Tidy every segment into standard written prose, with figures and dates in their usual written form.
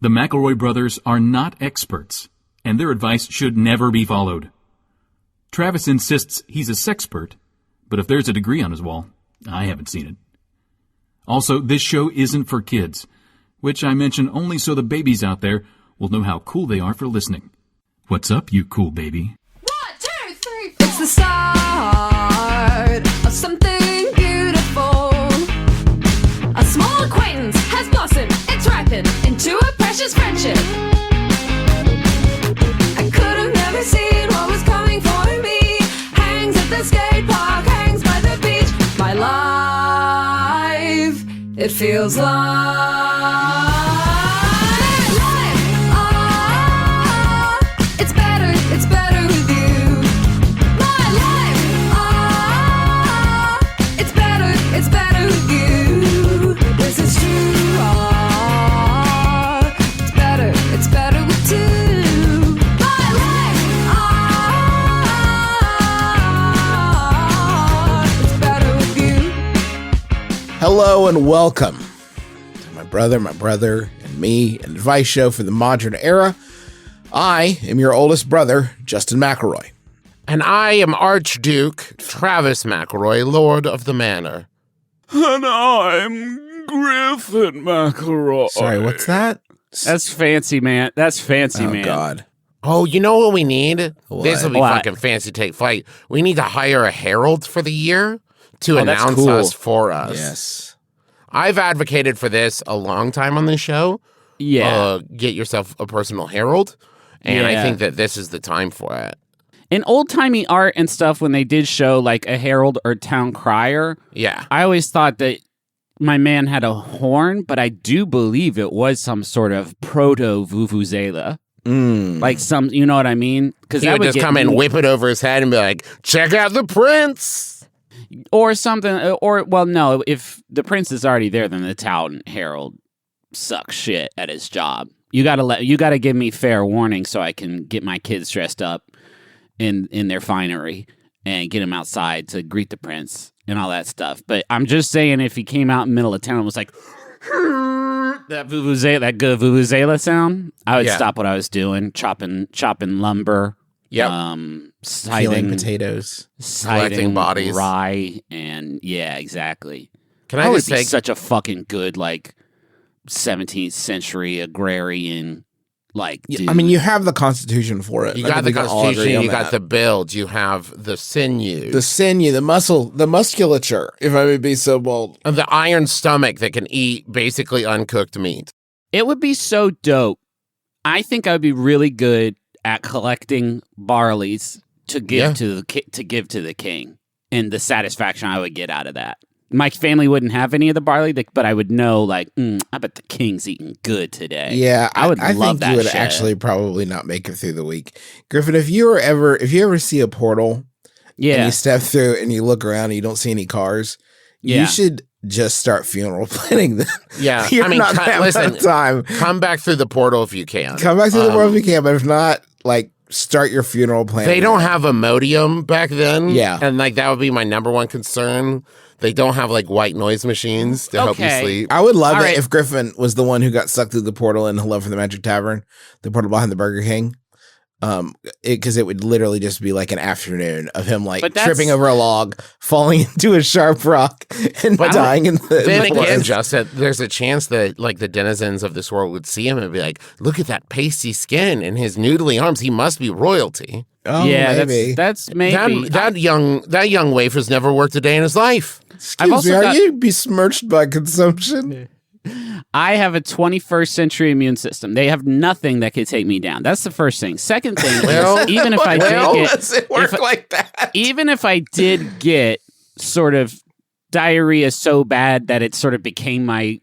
The McElroy brothers are not experts, and their advice should never be followed. Travis insists he's a sexpert, but if there's a degree on his wall, I haven't seen it. Also, this show isn't for kids, which I mention only so the babies out there will know how cool they are for listening. What's up, you cool baby? 1, 2, 3, 4. It's the start of something beautiful. A small acquaintance has blossomed, it's ripened into a precious friendship. I could have never seen what was coming for me. Hangs at the skate park, hangs by the beach. My life, it feels like it's better with you. My life, it's better with you. This is true. It's better with two. My life, it's better with you. Hello and welcome to my brother, and me, an advice show for the modern era. I am your oldest brother, Justin McElroy. And I am Archduke Travis McElroy, Lord of the Manor. And I'm Griffin McElroy. Sorry, what's that? That's fancy, man. That's fancy, man. Oh, God. Oh, you know what we need? What? This will be What? fucking fancy take flight. We need to hire a herald for the year to that's announce cool. us for us. Yes. I've advocated for this a long time on the show. Yeah. Get yourself a personal herald. And I Yeah. think that this is the time for it. In old-timey art and stuff, when they did show like a herald or town crier, Yeah. I always thought that my man had a horn, but I do believe it was some sort of Proto-Vuvuzela. Like some, you know what I mean? Because He would just come and whip it over his head and be like, check out the prince. or something, or well, no, if the prince is already there, then the town herald sucks shit at his job. You gotta give me fair warning so I can get my kids dressed up in their finery and get them outside to greet the prince and all that stuff. But I'm just saying, if he came out in the middle of town and was like that good vuvuzela sound, I would stop what I was doing, chopping lumber. Yep. Peeling Siding potatoes. Collecting bodies. Rye, and yeah, exactly. Can I I would just be say, such a fucking good, like, 17th century agrarian, like, dude. I mean, you have the Constitution for it. you I got the think we can all agree constitution, on you got that. the build, you have the sinew. The sinew, the muscle, the musculature, if I may be so bold. Of the iron stomach that can eat basically uncooked meat. It would be so dope. I think I would be really good at collecting barleys to give to the king, and the satisfaction I would get out of that. My family wouldn't have any of the barley, but I would know, like, I bet the king's eating good today. Yeah, I would I love think that you would shit. actually probably not make it through the week. Griffin, if you ever see a portal and Yeah, you step through and you look around and you don't see any cars, Yeah. you should just start funeral planning then. Yeah, You're I mean, not that listen, much time. come back through the portal if you can. Come back to the world if you can, but if not, like, start your funeral planning. They don't have Imodium back then. Yeah. And, like, that would be my number one concern. They don't have, like, white noise machines to help you Okay. sleep. I would love All it right. if Griffin was the one who got sucked through the portal in Hello from the Magic Tavern, the portal behind the Burger King. Because it would literally just be like an afternoon of him, like, But that's- tripping over a log, falling into a sharp rock, and But dying in the Then again, forest. Justin, there's a chance that, like, the denizens of this world would see him and be like, look at that pasty skin and his noodly arms. He must be royalty. Oh, yeah, maybe. that's maybe. That young waif has never worked a day in his life. I've Excuse also me, are got- you besmirched by consumption? I have a 21st century immune system. They have nothing that could take me down. That's the first thing. Second thing, is, even if I did get, does it work like that? even if I did get sort of diarrhea so bad that it sort of became my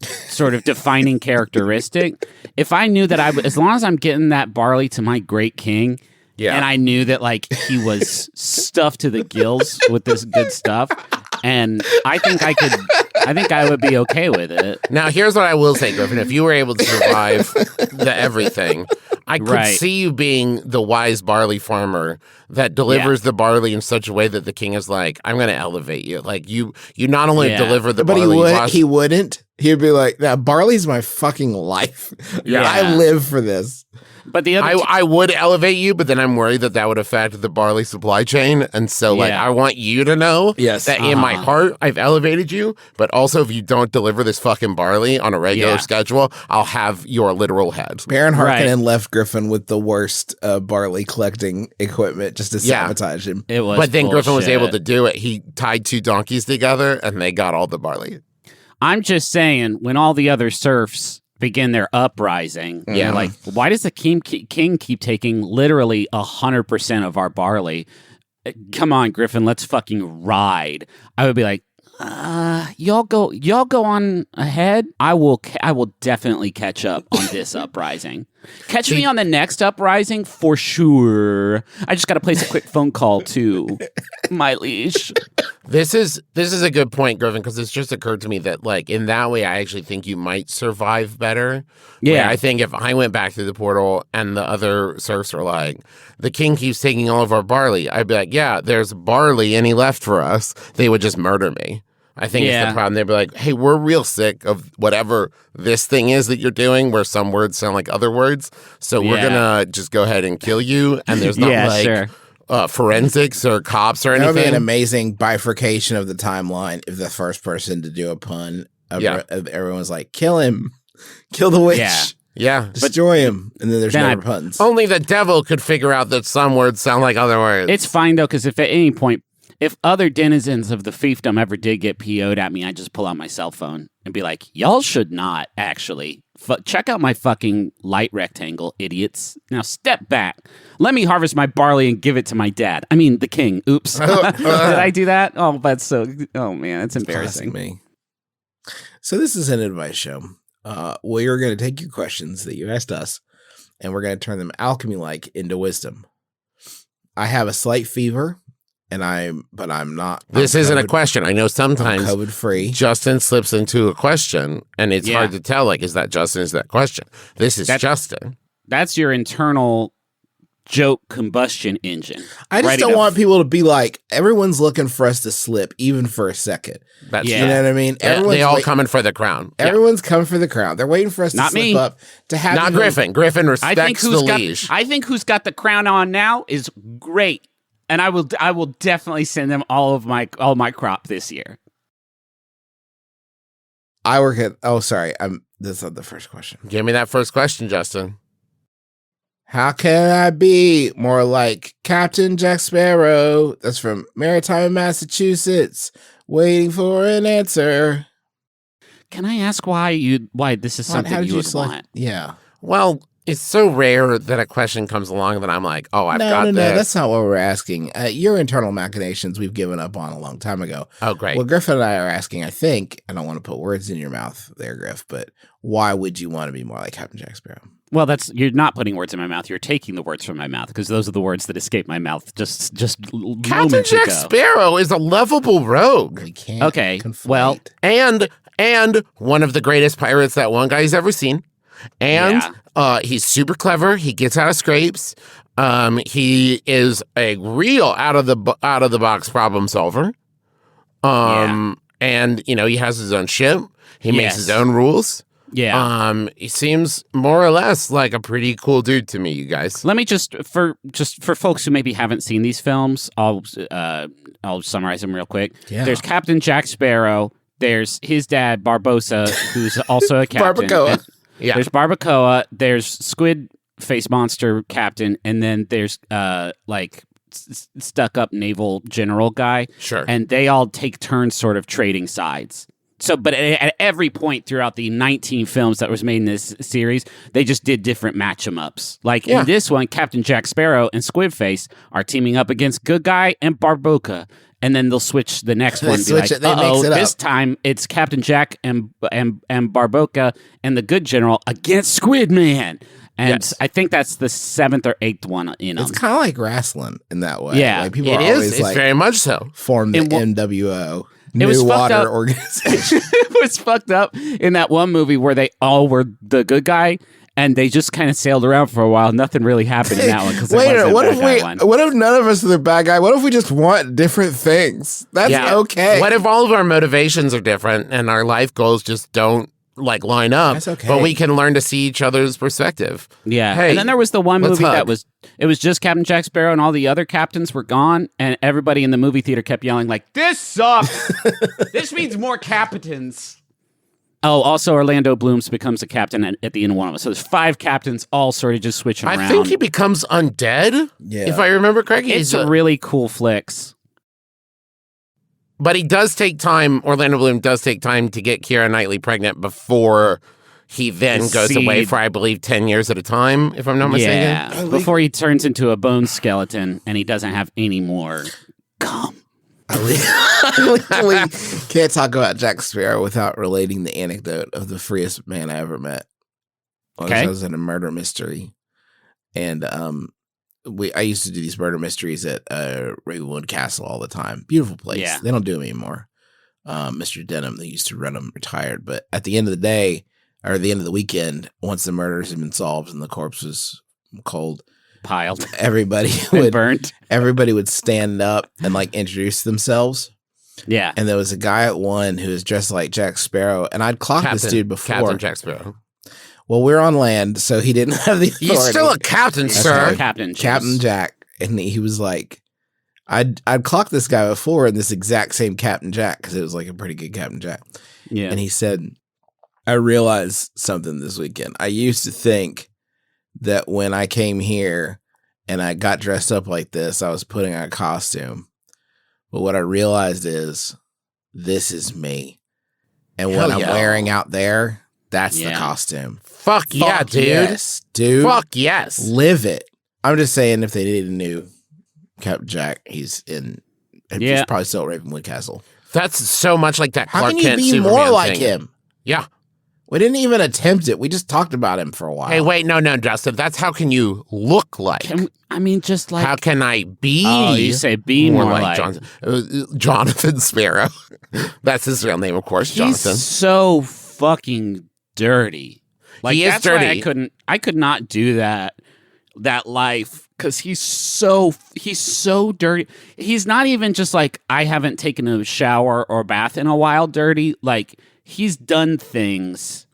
sort of defining characteristic, if I knew that as long as I'm getting that barley to my great king, Yeah. and I knew that, like, he was stuffed to the gills with this good stuff, and I think I would be okay with it. Now, here's what I will say, Griffin. If you were able to survive the everything, I could Right. see you being the wise barley farmer that delivers the barley in such a way that the king is like, I'm going to elevate you. Like you not only deliver the But barley, he wouldn't. He'd be like, "That barley's my fucking life. Yeah. I live for this." But the other I would elevate you, but then I'm worried that would affect the barley supply chain. And so, like, Yeah. I want you to know that in my heart, I've elevated you. But also, if you don't deliver this fucking barley on a regular schedule, I'll have your literal head. Baron Harkonnen left Griffin with the worst barley collecting equipment just to sabotage him. it was But then Griffin was bullshit. able to do it. He tied 2 donkeys together, and they got all the barley. I'm just saying, when all the other serfs begin their uprising, they're like, why does the king keep taking literally 100% of our barley? Come on, Griffin, let's fucking ride. I would be like, y'all go on ahead. I will definitely catch up on this uprising. Catch me on the next uprising for sure. I just got to place a quick phone call to my liege. This is a good point, Griffin, because it's just occurred to me that, like, in that way, I actually think you might survive better. Yeah. Where I think if I went back through the portal and the other serfs are like, the king keeps taking all of our barley, I'd be like, yeah, there's barley any left for us. They would just murder me. I think it's the problem. They'd be like, hey, we're real sick of whatever this thing is that you're doing, where some words sound like other words. So we're going to just go ahead and kill you. And there's not forensics or cops or That anything. would be an amazing bifurcation of the timeline if the first person to do a pun, everyone's like, kill him, kill the witch. Yeah. Destroy him. And then there's never puns. Only the devil could figure out that some words sound like other words. It's fine, though, because if at any point, if other denizens of the fiefdom ever did get PO'd at me, I just pull out my cell phone and be like, y'all should not actually. Check out my fucking light rectangle, idiots. Now step back. Let me harvest my barley and give it to my dad. I mean, the king. Oops. Did I do that? Oh, that's so... Oh, man, it's embarrassing. Me. So this is an advice show. We are going to take your questions that you asked us, and we're going to turn them alchemy-like into wisdom. I have a slight fever. But I'm not. This isn't a question. I know sometimes COVID free. Justin slips into a question, and it's hard to tell. Like, is that Justin? Is that question? This is Justin. That's your internal joke combustion engine. I just don't want people to be like, everyone's looking for us to slip, even for a second. That's You know what I mean? They all coming for the crown. Everyone's coming for the crown. They're waiting for us to slip up to have. Not Griffin. Griffin respects the liege. I think who's got the crown on now is great. And I will definitely send them all my crop this year. I work at. Oh, sorry. This is the first question. Give me that first question, Justin. How can I be more like Captain Jack Sparrow? That's from Maritime, Massachusetts. Waiting for an answer. Can I ask why this is something you would want? Yeah. Well, it's so rare that a question comes along that I'm like, oh, I've got this. No, that's not what we're asking. Your internal machinations we've given up on a long time ago. Oh, great. What Griffin and I are asking, I think, I don't want to put words in your mouth there, Griff, but why would you want to be more like Captain Jack Sparrow? Well, you're not putting words in my mouth. You're taking the words from my mouth because those are the words that escaped my mouth just Captain Jack ago. Sparrow is a lovable rogue. We can't. Okay, conflate. well, and one of the greatest pirates that one guy's ever seen. And he's super clever. He gets out of scrapes. He is a real out of the box problem solver. And he has his own ship. He makes his own rules. Yeah. He seems more or less like a pretty cool dude to me, you guys. Let me just for folks who maybe haven't seen these films, I'll summarize them real quick. Yeah. There's Captain Jack Sparrow. There's his dad Barbossa, who's also a captain. Barbacoa. Yeah. There's Barbacoa. There's Squid Face Monster Captain, and then there's stuck up naval general guy. Sure. And they all take turns, sort of trading sides. So, but at every point throughout the 19 films that was made in this series, they just did different match-em-ups. Like in this one, Captain Jack Sparrow and Squidface are teaming up against Good Guy and Barboca. And then they'll switch the next one. Be like, this time it's Captain Jack and Barboca and the Good General against Squid Man. And I think that's the 7th or 8th one in them. It's kind of like wrestling in that way. Yeah. Like people It are is. always It's like very much so. form the NWO. It was New fucked Water up. Organization. It was fucked up in that one movie where they all were the good guy. and they just kind of sailed around for a while. Nothing really happened in that one. Wait, what if none of us are the bad guy? What if we just want different things? That's okay. What if all of our motivations are different and our life goals just don't like line up? That's okay. But we can learn to see each other's perspective. Yeah. Hey, and then there was the one movie hug. that was just Captain Jack Sparrow and all the other captains were gone, and everybody in the movie theater kept yelling like, "This sucks! This means more captains." Oh, also Orlando Bloom becomes a captain at the end of one of them. So there's 5 captains all sort of just switching around. I think he becomes undead, if I remember correctly. It's a really cool flicks. But he does take time, Orlando Bloom does take time to get Keira Knightley pregnant before he then goes away for, I believe, 10 years at a time, if I'm not mistaken. Yeah, before he turns into a bone skeleton and he doesn't have any more cum. We can't talk about Jack Sparrow without relating the anecdote of the freest man I ever met. I was in a murder mystery, and I used to do these murder mysteries at Ravenwood Castle all the time. Beautiful place. Yeah. They don't do them anymore. Mr. Denham, they used to run them, retired. But at the end of the day, or the end of the weekend, once the murders had been solved and the corpse was cold, piled, everybody would burnt. Everybody would stand up and like introduce themselves. Yeah. And there was a guy at one who was dressed like Jack Sparrow, and I'd clocked this dude before. Captain Jack Sparrow. Well, we're on land, so he didn't have the authority. He's still a captain, sir. Captain Jack. And he was like, I'd clocked this guy before in this exact same Captain Jack, because it was like a pretty good Captain Jack. Yeah. And he said, I realized something this weekend. I used to think that when I came here and I got dressed up like this, I was putting on a costume. But what I realized is this is me. And what I'm wearing out there, that's the costume. Fuck yeah, dude. Yes, dude. Fuck yes. Live it. I'm just saying, if they need a new Captain Jack, he's probably still at Ravenwood Castle. That's so much like that Clark How can you Kent be Superman more like thing. him? Yeah. We didn't even attempt it. We just talked about him for a while. Hey, wait, no, Justin. That's how can you look like? Just like... How can I be? Oh, you say be more like... Jonathan Sparrow. That's his real name, of course, Jonathan. He's so fucking dirty. Like, he is that's dirty. Why I could not do that life, because he's so dirty. He's not even just like, I haven't taken a shower or bath in a while dirty. Like, he's done things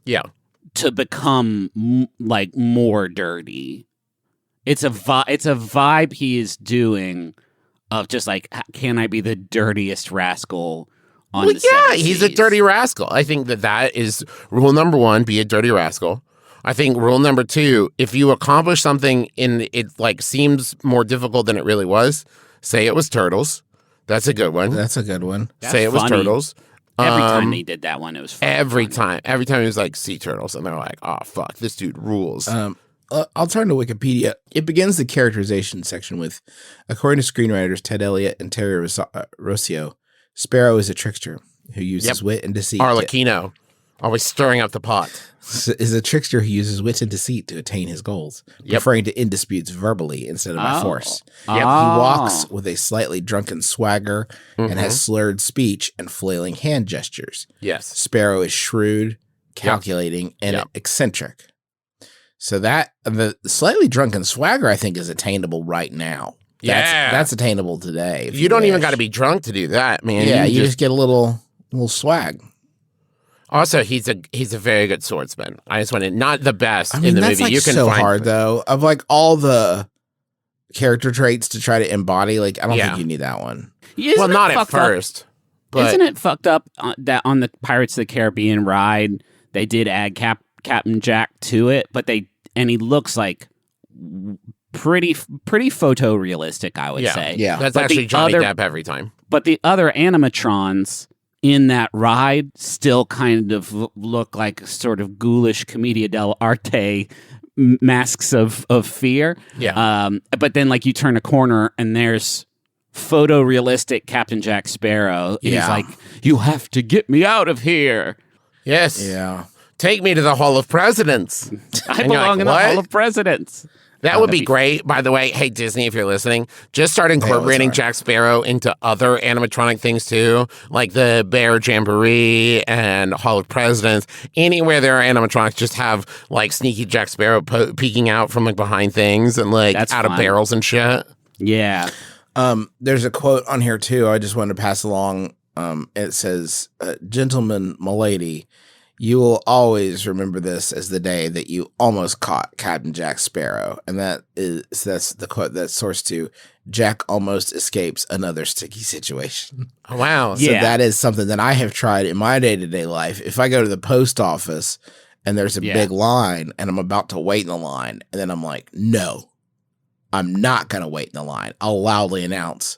to become like more dirty. It's a vibe he is doing of just like, can I be the dirtiest rascal on the seven he's a seas? dirty rascal. I think that is rule number 1, be a dirty rascal. I think rule number 2, if you accomplish something it like seems more difficult than it really was, say it was turtles. That's a good one. That's a good one. Say it was turtles. Every time he did that one, it was fun. Every time he was like sea turtles, and they're like, "Oh fuck, this dude rules." I'll turn to Wikipedia. It begins the characterization section with, according to screenwriters Ted Elliott and Terry Rossio, Sparrow is a trickster who uses wit and deceit. Arlecchino, always stirring up the pot. Is a trickster who uses wit and deceit to attain his goals, preferring to end disputes verbally instead of by force. He walks with a slightly drunken swagger and has slurred speech and flailing hand gestures. Yes. Sparrow is shrewd, calculating, and eccentric. So that the slightly drunken swagger, I think, is attainable right now. That's attainable today. You don't even got to be drunk to do that, man. Yeah, you just get a little swag. Also, he's a very good swordsman. I just want to, not the best in the that's movie. Like You can so find hard though. Of like all the character traits to try to embody, like I don't think you need that one. Well, not at first. But isn't it fucked up that on the Pirates of the Caribbean ride they did add Captain Jack to it, but he looks like pretty photorealistic, I would say. Yeah, that's actually Johnny Depp every time. But the other animatrons in that ride still kind of look like sort of ghoulish commedia dell'arte masks of fear. Yeah. But then like you turn a corner and there's photorealistic Captain Jack Sparrow. He's like, you have to get me out of here. Yes. Yeah. Take me to the Hall of Presidents. I belong in the Hall of Presidents. That would be great, by the way. Hey, Disney, if you're listening, just start incorporating Jack Sparrow into other animatronic things, too, like the Bear Jamboree and Hall of Presidents. Anywhere there are animatronics, just have, like, sneaky Jack Sparrow peeking out from, like, behind things and, like, out of barrels and shit. Yeah. There's a quote on here, too, I just wanted to pass along. It says, "Gentlemen, m'lady, you will always remember this as the day that you almost caught Captain Jack Sparrow." And that's the quote that's sourced to Jack almost escapes another sticky situation. Oh, wow. So that is something that I have tried in my day-to-day life. If I go to the post office and there's a big line and I'm about to wait in the line, and then I'm like, no, I'm not going to wait in the line. I'll loudly announce,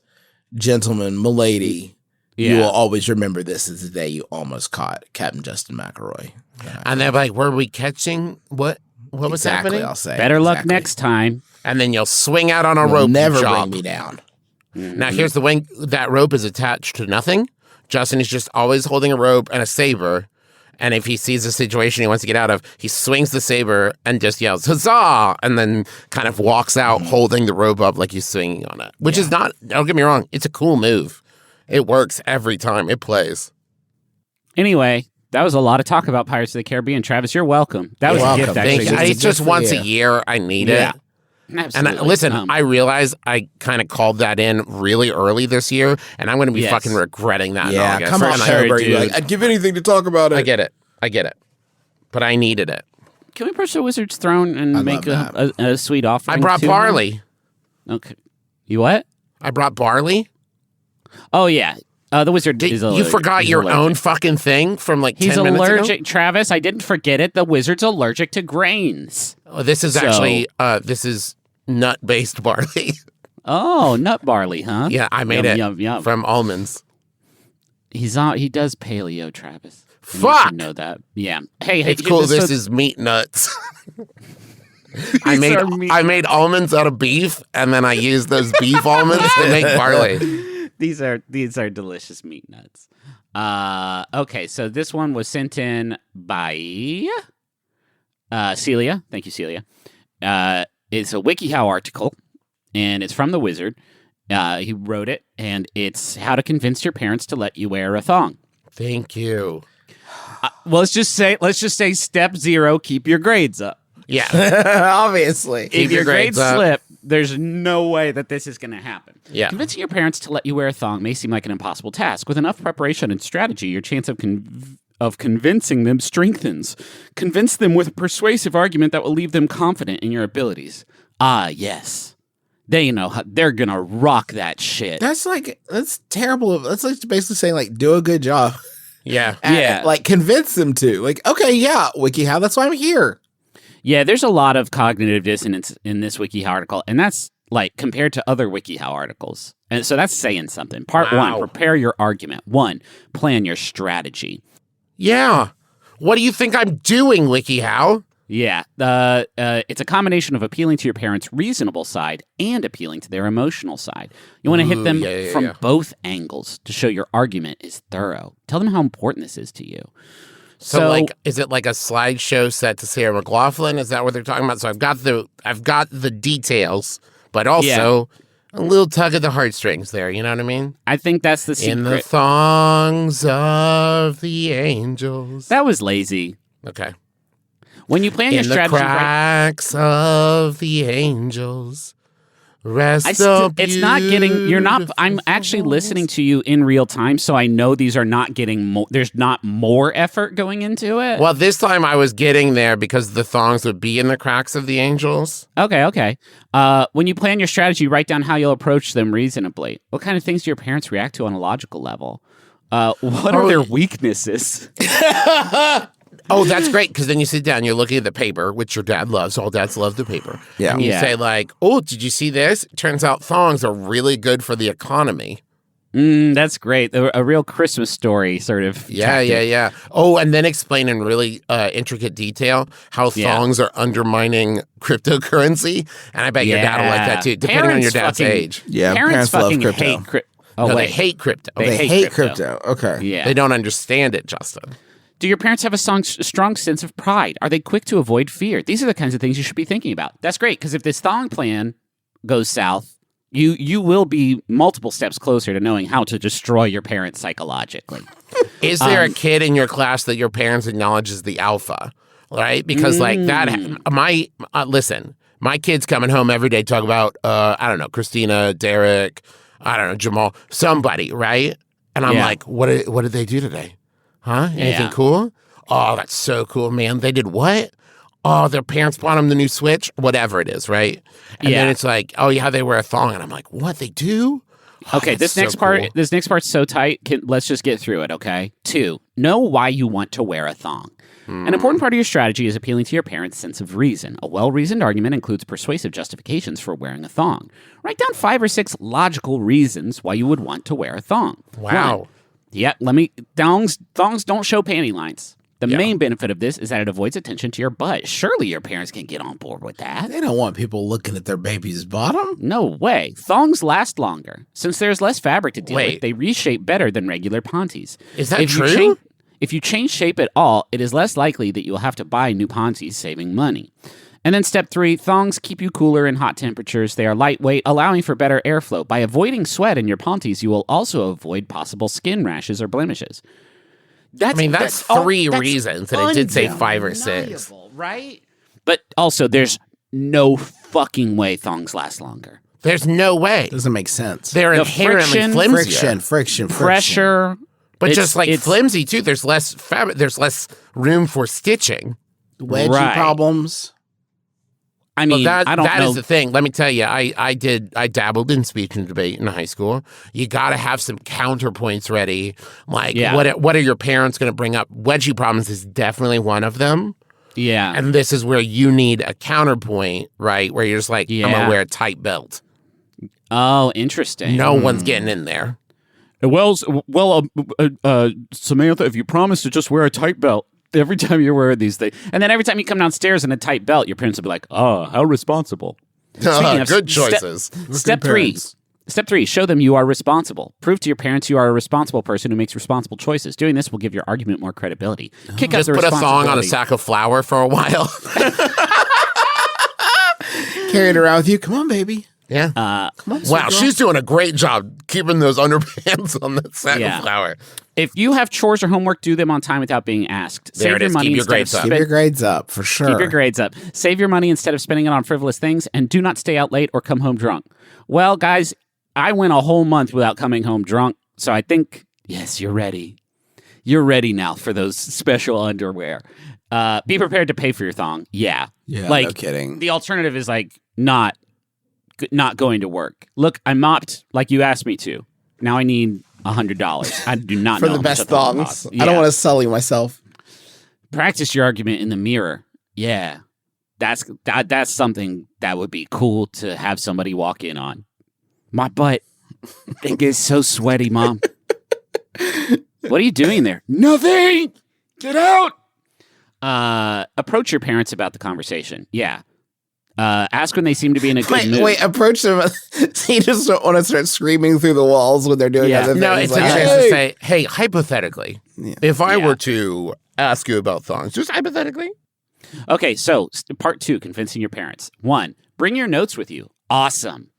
"Gentlemen, m'lady, you will always remember this as the day you almost caught Captain Justin McElroy." And they're like, were we catching? What was happening? I'll say. Better luck next time. And then you'll swing out on a rope. Never bring me down. Now, here's the way that rope is attached to nothing. Justin is just always holding a rope and a saber. And if he sees a situation he wants to get out of, he swings the saber and just yells, "Huzzah!" and then kind of walks out holding the rope up like he's swinging on it. Which is not, don't get me wrong, it's a cool move. It works every time it plays. Anyway, that was a lot of talk about Pirates of the Caribbean. Travis, you're welcome. That was a gift, actually. Thank you. It's just once a year. I need it. Absolutely. And listen, I realize I kind of called that in really early this year, and I'm going to be fucking regretting that. Yeah, in August. come on, Herbert. Like, I'd give anything to talk about it. I get it. But I needed it. Can we push the Wizard's Throne and make a sweet offering? I brought Barley. Okay. You what? I brought Barley. Oh, yeah. The Wizard is allergic. You forgot your own fucking thing from like 10 minutes ago? He's allergic, Travis. I didn't forget it. The Wizard's allergic to grains. Oh, this is actually, this is nut-based barley. Oh, nut barley, huh? Yeah, I made yum. from almonds. He does paleo, Travis. Fuck! You should know that. Yeah. Hey, it's cool. This is meat nuts. I made almonds out of beef, and then I used those beef almonds to make barley. These are delicious meat nuts. Okay, so this one was sent in by Celia. Thank you, Celia. It's a WikiHow article, and it's from the Wizard. He wrote it, and it's how to convince your parents to let you wear a thong. Thank you. Well, let's just say step 0: keep your grades up. Yeah, obviously. If your grades slip, there's no way that this is going to happen. Yeah. Convincing your parents to let you wear a thong may seem like an impossible task. With enough preparation and strategy, your chance of convincing them strengthens. Convince them with a persuasive argument that will leave them confident in your abilities. Ah, yes. They know how they're going to rock that shit. That's terrible. That's like basically saying, like, do a good job. Yeah. And, like, convince them to. Like, okay, yeah, WikiHow, that's why I'm here. Yeah, there's a lot of cognitive dissonance in this WikiHow article, and that's like compared to other WikiHow articles. And so that's saying something. Part 1, prepare your argument. 1, plan your strategy. Yeah. What do you think I'm doing, WikiHow? Yeah. It's a combination of appealing to your parents' reasonable side and appealing to their emotional side. You want to hit them from both angles to show your argument is thorough. Tell them how important this is to you. So, like, is it like a slideshow set to Sarah McLachlan? Is that what they're talking about? So I've got the details, but also a little tug of the heartstrings there. You know what I mean? I think that's the secret. In the thongs of the angels. That was lazy. Okay. When you plan your strategy, in the cracks of the angels. It's not getting. You're not. I'm actually listening to you in real time, so I know these are not getting. There's not more effort going into it. Well, this time I was getting there because the thongs would be in the cracks of the angels. Okay. When you plan your strategy, write down how you'll approach them reasonably. What kind of things do your parents react to on a logical level? What are their weaknesses? Oh, that's great, because then you sit down, you're looking at the paper, which your dad loves. All dads love the paper. Yeah. And you say, like, oh, did you see this? Turns out thongs are really good for the economy. That's great. A real Christmas story sort of. Yeah. Oh, and then explain in really intricate detail how thongs are undermining cryptocurrency. And I bet your dad will like that, too, depending on your dad's age. Yeah, parents love fucking crypto. hate they hate crypto. They hate crypto. Okay. Yeah. They don't understand it, Justin. Do your parents have a strong sense of pride? Are they quick to avoid fear? These are the kinds of things you should be thinking about. That's great, because if this thong plan goes south, you will be multiple steps closer to knowing how to destroy your parents psychologically. Is there a kid in your class that your parents acknowledge as the alpha? Right? Because like that, listen, my kid's coming home every day talk about, I don't know, Christina, Derek, I don't know, Jamal, somebody, right? And I'm like, what did they do today? Huh? Anything cool? Oh, that's so cool, man. They did what? Oh, their parents bought them the new Switch, whatever it is, right? And then it's like, oh yeah, they wear a thong, and I'm like, what, they do? Oh, okay, this next part's so tight. Let's just get through it, okay? 2, know why you want to wear a thong. An important part of your strategy is appealing to your parents' sense of reason. A well-reasoned argument includes persuasive justifications for wearing a thong. Write down 5 or 6 logical reasons why you would want to wear a thong. Wow. 1, thongs don't show panty lines. The main benefit of this is that it avoids attention to your butt. Surely your parents can get on board with that. They don't want people looking at their baby's bottom. No way. Thongs last longer. Since there's less fabric to deal with, they reshape better than regular panties. Is that true? If you change shape at all, it is less likely that you'll have to buy new panties, saving money. And then step 3, thongs keep you cooler in hot temperatures. They are lightweight, allowing for better airflow. By avoiding sweat in your panties, you will also avoid possible skin rashes or blemishes. That's 3 reasons, and it did say 5 or 6. Right? But also, there's no fucking way thongs last longer. There's no way. Doesn't make sense. They're inherently flimsier. Friction. Pressure. But just like flimsy, too, there's less fabric. There's less room for stitching. Wedgie problems. I mean, that I don't know. That is the thing. Let me tell you, I dabbled in speech and debate in high school. You got to have some counterpoints ready. Like, what are your parents going to bring up? Wedgie problems is definitely one of them. Yeah. And this is where you need a counterpoint, right? Where you're just like, I'm going to wear a tight belt. Oh, interesting. No one's getting in there. Well, Samantha, if you promise to just wear a tight belt every time you wear these things, and then every time you come downstairs in a tight belt, your parents will be like, "Oh, how responsible." Good choices. Step 3: show them you are responsible. Prove to your parents you are a responsible person who makes responsible choices. Doing this will give your argument more credibility. Just put a thong on a sack of flour for a while. Carry it around with you. Come on, baby. Yeah. Come on. Wow, she's doing a great job keeping those underpants on that sack of flour. If you have chores or homework, do them on time without being asked. Save your money. Keep your grades up. Keep your grades up, for sure. Keep your grades up. Save your money instead of spending it on frivolous things, and do not stay out late or come home drunk. Well, guys, I went a whole month without coming home drunk, so I think, yes, you're ready. You're ready now for those special underwear. Be prepared to pay for your thong. Yeah. Like, no kidding. The alternative is like not going to work. Look, I mopped like you asked me to. Now I need $100. I do not for know the best thongs. I don't want to sully myself. Practice your argument in the mirror. Yeah, that's something that would be cool to have somebody walk in on. My butt, it gets so sweaty, Mom. What are you doing there? Nothing. Get out. Approach your parents about the conversation. Yeah. Ask when they seem to be in a good mood. Wait, approach them. So you just don't want to start screaming through the walls when they're doing other things. No, it's like, a chance to say, hey, hypothetically, if I were to ask you about thongs, just hypothetically. Okay, so part 2, convincing your parents. 1, bring your notes with you. Awesome.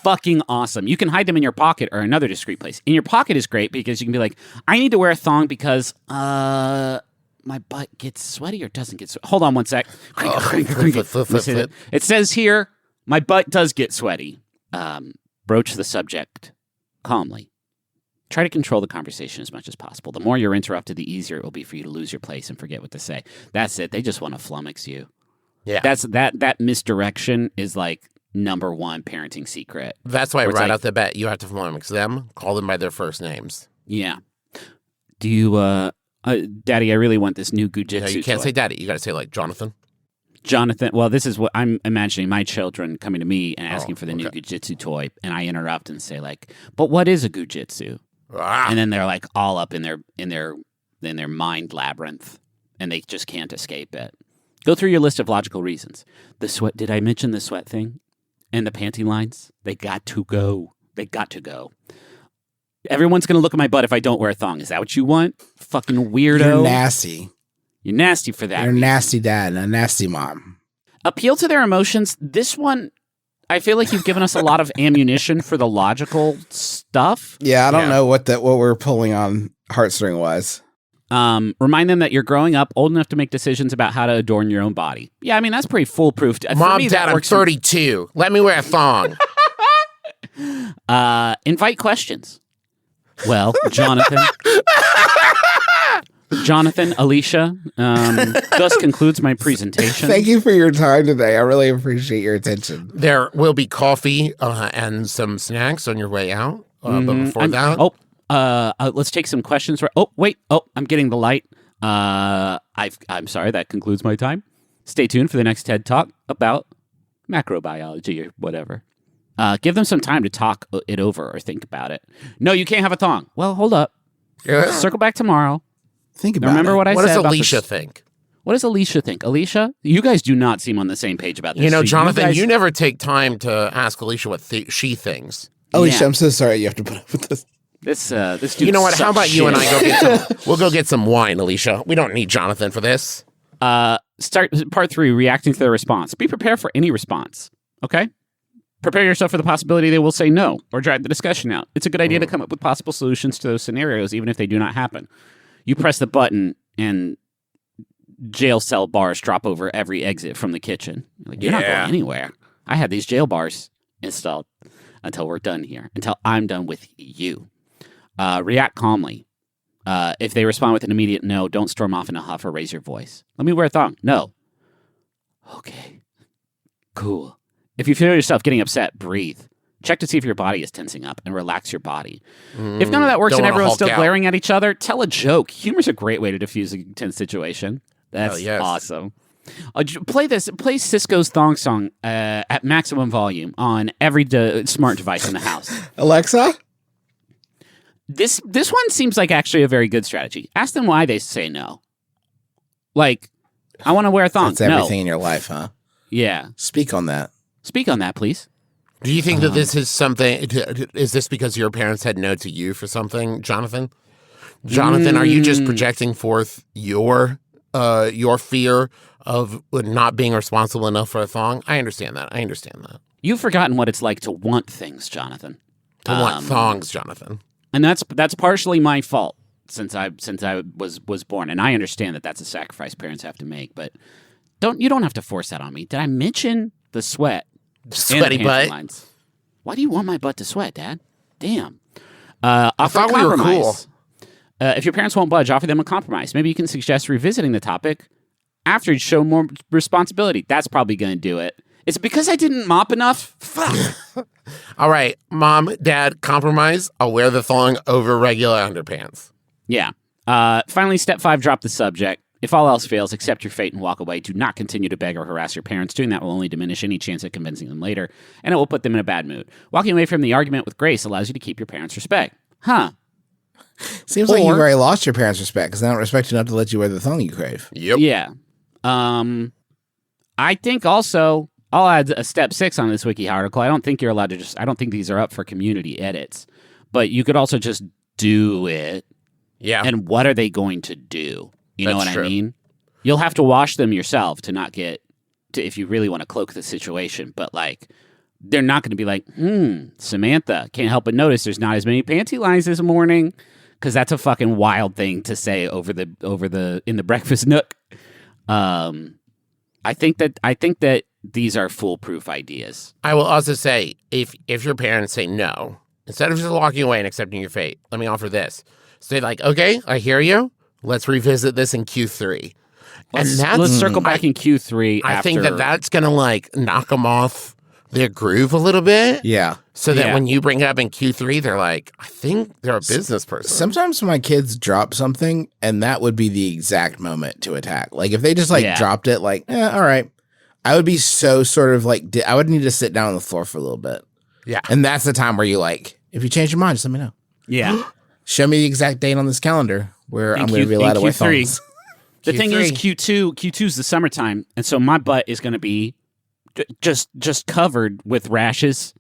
Fucking awesome. You can hide them in your pocket or another discreet place. In your pocket is great because you can be like, I need to wear a thong because, my butt gets sweaty or doesn't get sweaty. Hold on one sec. It says here, my butt does get sweaty. Broach the subject calmly. Try to control the conversation as much as possible. The more you're interrupted, the easier it will be for you to lose your place and forget what to say. That's it. They just want to flummox you. Yeah. That misdirection is like number 1 parenting secret. That's why right out the bat, you have to flummox them, call them by their first names. Yeah. Do you, Daddy, I really want this new Gujitsu. No, you can't say Daddy. You got to say like Jonathan. Jonathan. Well, this is what I'm imagining my children coming to me and asking for the new Gujitsu toy, and I interrupt and say like, "But what is a Gujitsu?" And then they're like all up in their mind labyrinth, and they just can't escape it. Go through your list of logical reasons. The sweat. Did I mention the sweat thing? And the panty lines? They got to go. They got to go. Everyone's going to look at my butt if I don't wear a thong. Is that what you want? Fucking weirdo. You're nasty. You're nasty for that. You're a reason. nasty dad and a nasty mom. Appeal to their emotions. This one, I feel like you've given us a lot of ammunition for the logical stuff. Yeah, I don't know what we're pulling on heartstring wise. Remind them that you're growing up, old enough to make decisions about how to adorn your own body. Yeah, I mean, that's pretty foolproof. Mom, Dad, I'm 32. Let me wear a thong. Invite questions. Well, Jonathan, Alicia, thus concludes my presentation. Thank you for your time today. I really appreciate your attention. There will be coffee and some snacks on your way out. But before that... let's take some questions. Oh, wait. Oh, I'm getting the light. I'm sorry. That concludes my time. Stay tuned for the next TED Talk about macrobiology or whatever. Give them some time to talk it over or think about it. No, you can't have a thong. Well, hold up. Yeah. Circle back tomorrow. Think about Remember it. what I What said does about Alicia think? What does Alicia think? Alicia, you guys do not seem on the same page about this. You know, So Jonathan, you guys- never take time to ask Alicia what she thinks. Alicia, Yeah. I'm so sorry you have to put up with this. This dude. You know what? How sucks about you and I shit. go get some? We'll go get some wine, Alicia. We don't need Jonathan for this. Start part 3, reacting to the response. Be prepared for any response. Okay? Prepare yourself for the possibility they will say no or drag the discussion out. It's a good idea to come up with possible solutions to those scenarios, even if they do not happen. You press the button and jail cell bars drop over every exit from the kitchen. You're not going anywhere. I had these jail bars installed until we're done here, until I'm done with you. React calmly. If they respond with an immediate no, don't storm off in a huff or raise your voice. Let me wear a thong. No. Okay. Cool. If you feel yourself getting upset, breathe. Check to see if your body is tensing up and relax your body. If none of that works Don't and wanna everyone's Hulk still out. glaring at each other, tell a joke. Humor's a great way to diffuse a tense situation. That's yes. awesome. Play Cisco's thong song at maximum volume on every smart device in the house. Alexa? This one seems like actually a very good strategy. Ask them why they say no. Like, I want to wear a thong. That's everything No. in your life, huh? Yeah. Speak on that. Speak on that, please. Do you think that this is something? Is this because your parents said no to you for something, Jonathan? Jonathan, are you just projecting forth your fear of not being responsible enough for a thong? I understand that. You've forgotten what it's like to want things, Jonathan. I want thongs, Jonathan. And that's partially my fault since I was born, and I understand that that's a sacrifice parents have to make. But you don't have to force that on me. Did I mention the sweat? Sweaty and the butt. lines? Why do you want my butt to sweat, Dad? Damn. Offer thought a we were compromise. If your parents won't budge, offer them a compromise. Maybe you can suggest revisiting the topic after you show more responsibility. That's probably going to do it. Is it because I didn't mop enough? Fuck. All right, Mom, Dad, compromise. I'll wear the thong over regular underpants. Yeah. Finally, step 5, drop the subject. If all else fails, accept your fate and walk away. Do not continue to beg or harass your parents. Doing that will only diminish any chance of convincing them later, and it will put them in a bad mood. Walking away from the argument with grace allows you to keep your parents' respect. Huh. Seems like you've already lost your parents' respect because they don't respect you enough to let you wear the thong you crave. Yep. Yeah. I think also, I'll add a step 6 on this wiki article. I don't think you're allowed to I don't think these are up for community edits, but you could also just do it. Yeah. And what are they going to do? You know That's what true. I mean? You'll have to wash them yourself to not get to, if you really want to cloak the situation. But like, they're not going to be like, Samantha, can't help but notice there's not as many panty lines this morning, because that's a fucking wild thing to say over the in the breakfast nook. I think that these are foolproof ideas. I will also say, if your parents say no, instead of just walking away and accepting your fate, let me offer this. Say like, okay, I hear you. Let's revisit this in Q3. Let's circle back in Q3. I think after- that's going to like knock them off their groove a little bit. Yeah. So that Yeah. when you bring it up in Q3, they're like, I think they're a business person. Sometimes my kids drop something, and that would be the exact moment to attack. Like if they just dropped it, like, all right, I would be so sort of like, I would need to sit down on the floor for a little bit. Yeah. And that's the time where you like, if you change your mind, just let me know. Yeah. Show me the exact date on this calendar where I'm going to be allowed to wear Q3. thongs. The thing is, Q3. Q2 is the summertime, and so my butt is going to be just covered with rashes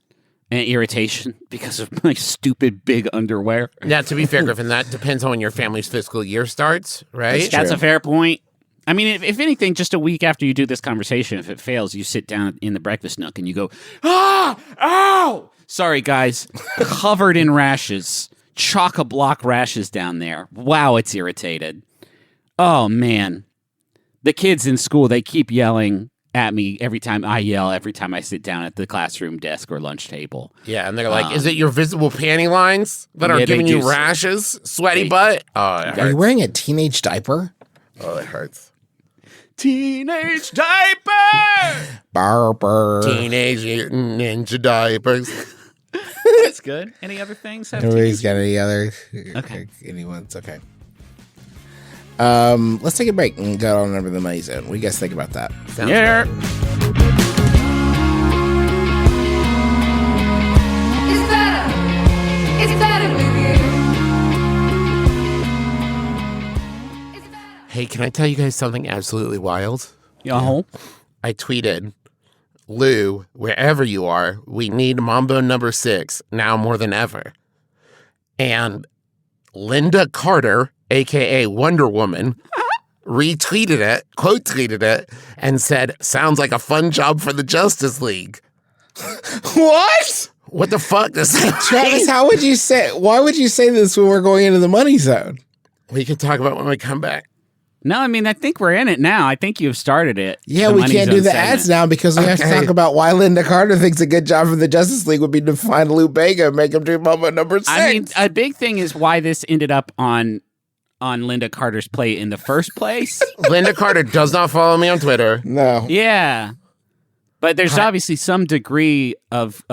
and irritation because of my stupid big underwear. Now, to be fair, Griffin, that depends on when your family's fiscal year starts, right? That's a fair point. I mean, if anything, just a week after you do this conversation, if it fails, you sit down in the breakfast nook and you go, ow! Sorry, guys. Covered in rashes. Chock-a-block rashes down there. Wow, it's irritated. Oh, man. The kids in school, they keep yelling at me every time I sit down at the classroom desk or lunch table. Yeah, and they're like, is it your visible panty lines that are giving you rashes? Sweaty butt? Oh, it hurts. Are you wearing a teenage diaper? Oh, it hurts. Teenage diaper! Barber. Teenage Mutant Ninja diapers. That's good. Any other things? Nobody's got any other? Okay. Anyone's okay. Let's take a break and go on over the money zone. What do you guys think about that? Sounds Yeah. good. It's better with you. It's better. Hey, can I tell you guys something absolutely wild? I tweeted, Lou, wherever you are, we need Mambo number 6 now more than ever. And Linda Carter, a.k.a. Wonder Woman, retweeted it, quote tweeted it, and said, sounds like a fun job for the Justice League. What? What the fuck does that Travis, mean? why would you say this when we're going into the money zone? We can talk about it when we come back. No, I mean, I think we're in it now. I think you've started it. Yeah, The we Money can't do Zone the segment. ads now because we have to talk about why Linda Carter thinks a good job for the Justice League would be to find Lou Bega and make him do Mambo number 6. I mean, a big thing is why this ended up on Linda Carter's plate in the first place. Linda Carter does not follow me on Twitter. no. Yeah. But there's obviously some degree of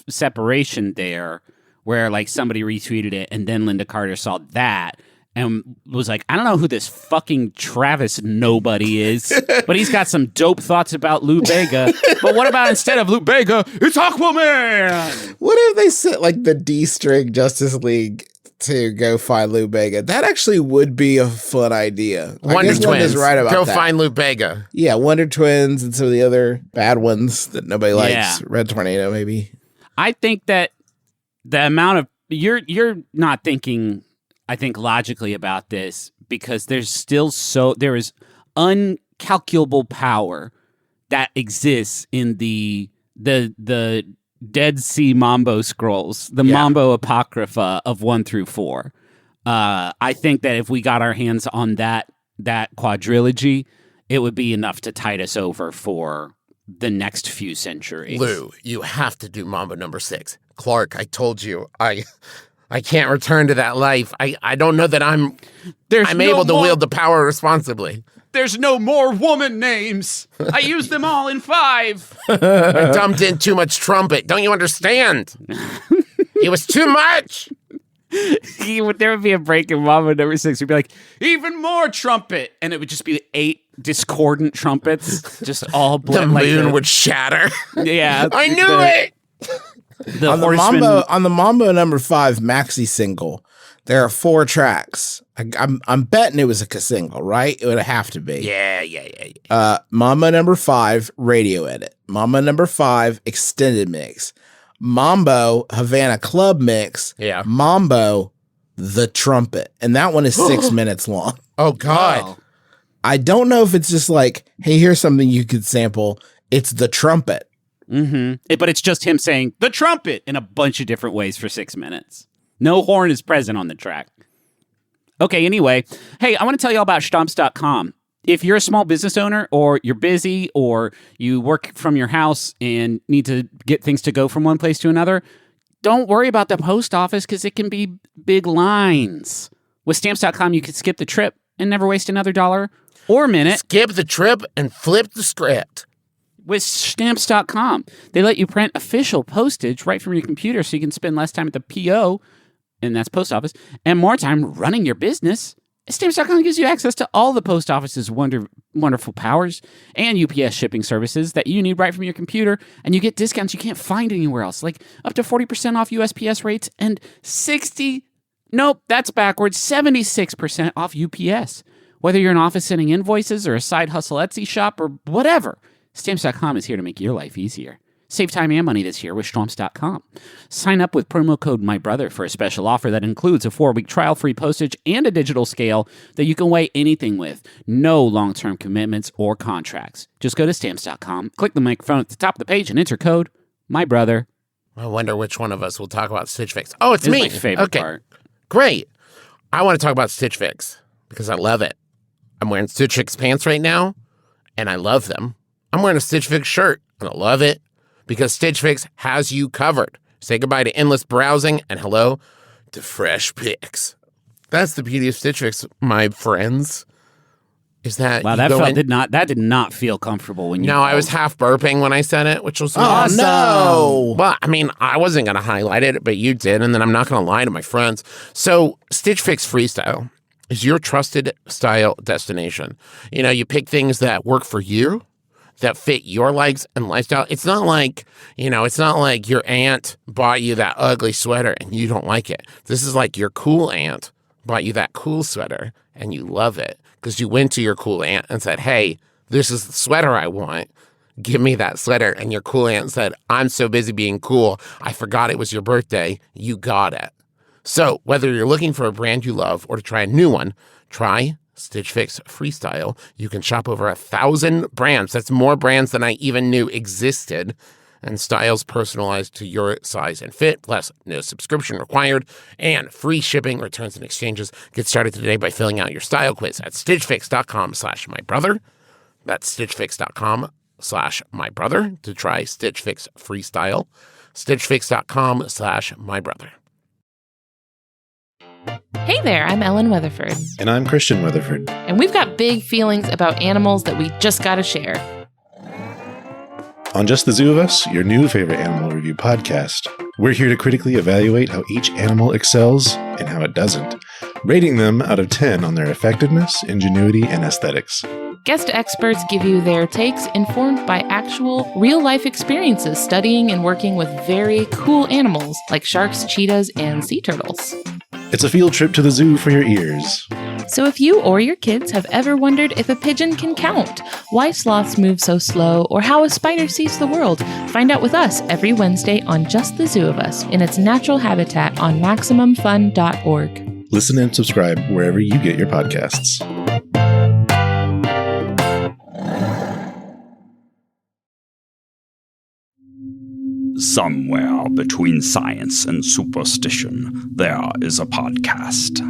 separation there where like somebody retweeted it and then Linda Carter saw that and was like, I don't know who this fucking Travis nobody is, but he's got some dope thoughts about Lou Bega. But what about instead of Lou Bega, it's Aquaman? What if they sent like the D-string Justice League to go find Lou Bega? That actually would be a fun idea. I Wonder guess Linda's Twins. right about Go that. find Lou Bega. Yeah, Wonder Twins and some of the other bad ones that nobody likes. Yeah. Red Tornado, maybe. I think that the amount of you're not thinking, I think, logically about this because there is uncalculable power that exists in the Dead Sea Mambo scrolls, the Mambo Apocrypha of 1 through 4. I think that if we got our hands on that quadrilogy, it would be enough to tide us over for the next few centuries. Lou, you have to do Mambo number 6. Clark, I told you, I can't return to that life. I don't know that I'm able to wield the power responsibly. There's no more woman names. I used them all in 5. I dumped in too much trumpet. Don't you understand? It was too much. There would be a break in Mambo number 6. We'd be like, even more trumpet. And it would just be 8 discordant trumpets, just all The blend. moon would shatter. Yeah. I knew it. The On the Mambo number 5 maxi single, there are 4 tracks. I'm betting it was a single, right? It would have to be. Yeah. Mambo number 5 radio edit. Mambo number 5 extended mix. Mambo Havana club mix. Yeah. Mambo the trumpet, and that one is 6 minutes long. Oh, God. Wow. I don't know if it's just like, hey, here's something you could sample. It's the trumpet. Mm-hmm. But it's just him saying the trumpet in a bunch of different ways for 6 minutes. No horn is present on the track. Okay, anyway. Hey, I want to tell you all about Stomps.com. If you're a small business owner or you're busy or you work from your house and need to get things to go from one place to another, don't worry about the post office because it can be big lines. With Stamps.com, you can skip the trip and never waste another dollar or minute. Skip the trip and flip the script. With Stamps.com, they let you print official postage right from your computer so you can spend less time at the PO, and that's post office, and more time running your business. Stamps.com gives you access to all the post office's wonderful powers and UPS shipping services that you need right from your computer, and you get discounts you can't find anywhere else, like up to 40% off USPS rates and 76% off UPS. Whether you're an office sending invoices or a side hustle Etsy shop or whatever, Stamps.com is here to make your life easier. Save time and money this year with Stomps.com. Sign up with promo code MyBrother for a special offer that includes a 4-week trial, free postage, and a digital scale that you can weigh anything with. No long-term commitments or contracts. Just go to Stamps.com, click the microphone at the top of the page, and enter code MyBrother. I wonder which one of us will talk about Stitch Fix. Oh, it's This me. is my favorite part. Great. I want to talk about Stitch Fix because I love it. I'm wearing Stitch Fix pants right now, and I love them. I'm wearing a Stitch Fix shirt, and I love it because Stitch Fix has you covered. Say goodbye to endless browsing and hello to fresh picks. That's the beauty of Stitch Fix, my friends. Is that Wow, that did not feel comfortable when you. No, I was half burping when I said it, which was awesome. No. Well, I mean, I wasn't going to highlight it, but you did, and then I'm not going to lie to my friends. So, Stitch Fix Freestyle is your trusted style destination. You know, you pick things that work for you, that fit your likes and lifestyle. It's not like, it's not like your aunt bought you that ugly sweater and you don't like it. This is like your cool aunt bought you that cool sweater and you love it because you went to your cool aunt and said, hey, this is the sweater I want. Give me that sweater. And your cool aunt said, I'm so busy being cool, I forgot it was your birthday. You got it. So whether you're looking for a brand you love or to try a new one, try Stitch Fix Freestyle. You can shop over 1,000 brands. That's more brands than I even knew existed. And styles personalized to your size and fit, plus no subscription required, and free shipping, returns, and exchanges. Get started today by filling out your style quiz at stitchfix.com/mybrother. That's stitchfix.com/mybrother to try Stitch Fix Freestyle. stitchfix.com/mybrother. Hey there, I'm Ellen Weatherford. And I'm Christian Weatherford. And we've got big feelings about animals that we just gotta share. On Just the Zoo of Us, your new favorite animal review podcast, we're here to critically evaluate how each animal excels and how it doesn't, rating them out of 10 on their effectiveness, ingenuity, and aesthetics. Guest experts give you their takes informed by actual, real-life experiences studying and working with very cool animals like sharks, cheetahs, and sea turtles. It's a field trip to the zoo for your ears. So if you or your kids have ever wondered if a pigeon can count, why sloths move so slow, or how a spider sees the world, find out with us every Wednesday on Just the Zoo of Us in its natural habitat on MaximumFun.org. Listen and subscribe wherever you get your podcasts. Somewhere between science and superstition, there is a podcast.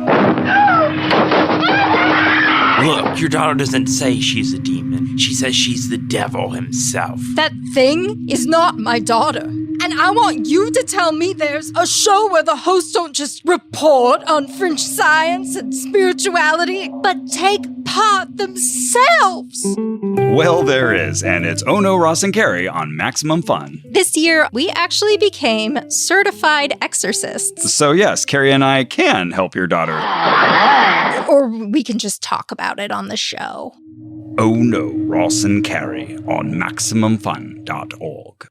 Look, your daughter doesn't say she's a demon. She says she's the devil himself. That thing is not my daughter. And I want you to tell me there's a show where the hosts don't just report on French science and spirituality, but take part themselves. Well, there is, and it's Oh No, Ross and Carrie on Maximum Fun. This year, we actually became certified exorcists. So yes, Carrie and I can help your daughter. Or we can just talk about it on the show. Oh No, Ross and Carrie on MaximumFun.org.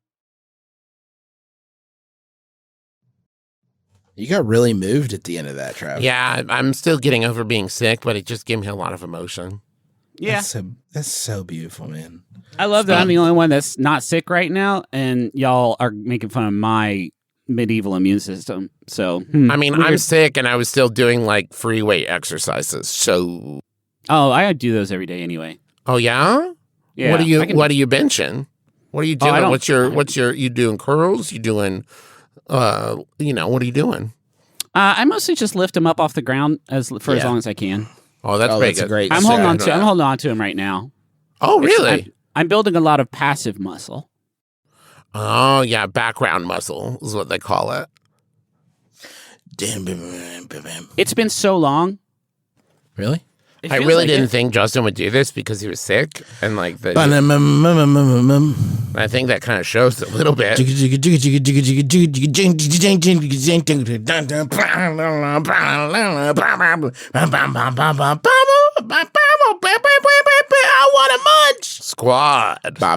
You got really moved at the end of that, Trav. Yeah, I'm still getting over being sick, but it just gave me a lot of emotion. Yeah. That's so beautiful, man. I love that I'm the only one that's not sick right now, and y'all are making fun of my medieval immune system. So, I mean, I'm sick, and I was still doing like free weight exercises. So, I do those every day anyway. Oh yeah, yeah. What are you benching? What are you doing? What's your? You doing curls? You doing? What are you doing? I mostly just lift them up off the ground as long as I can. Oh, that's pretty good. Great. I'm holding on to them right now. Oh, really? I'm building a lot of passive muscle. Oh, yeah, background muscle is what they call it. It's been so long. Really? I really didn't think Justin would do this because he was sick, and like I think that kind of shows a little bit. I want a munch. Squad. I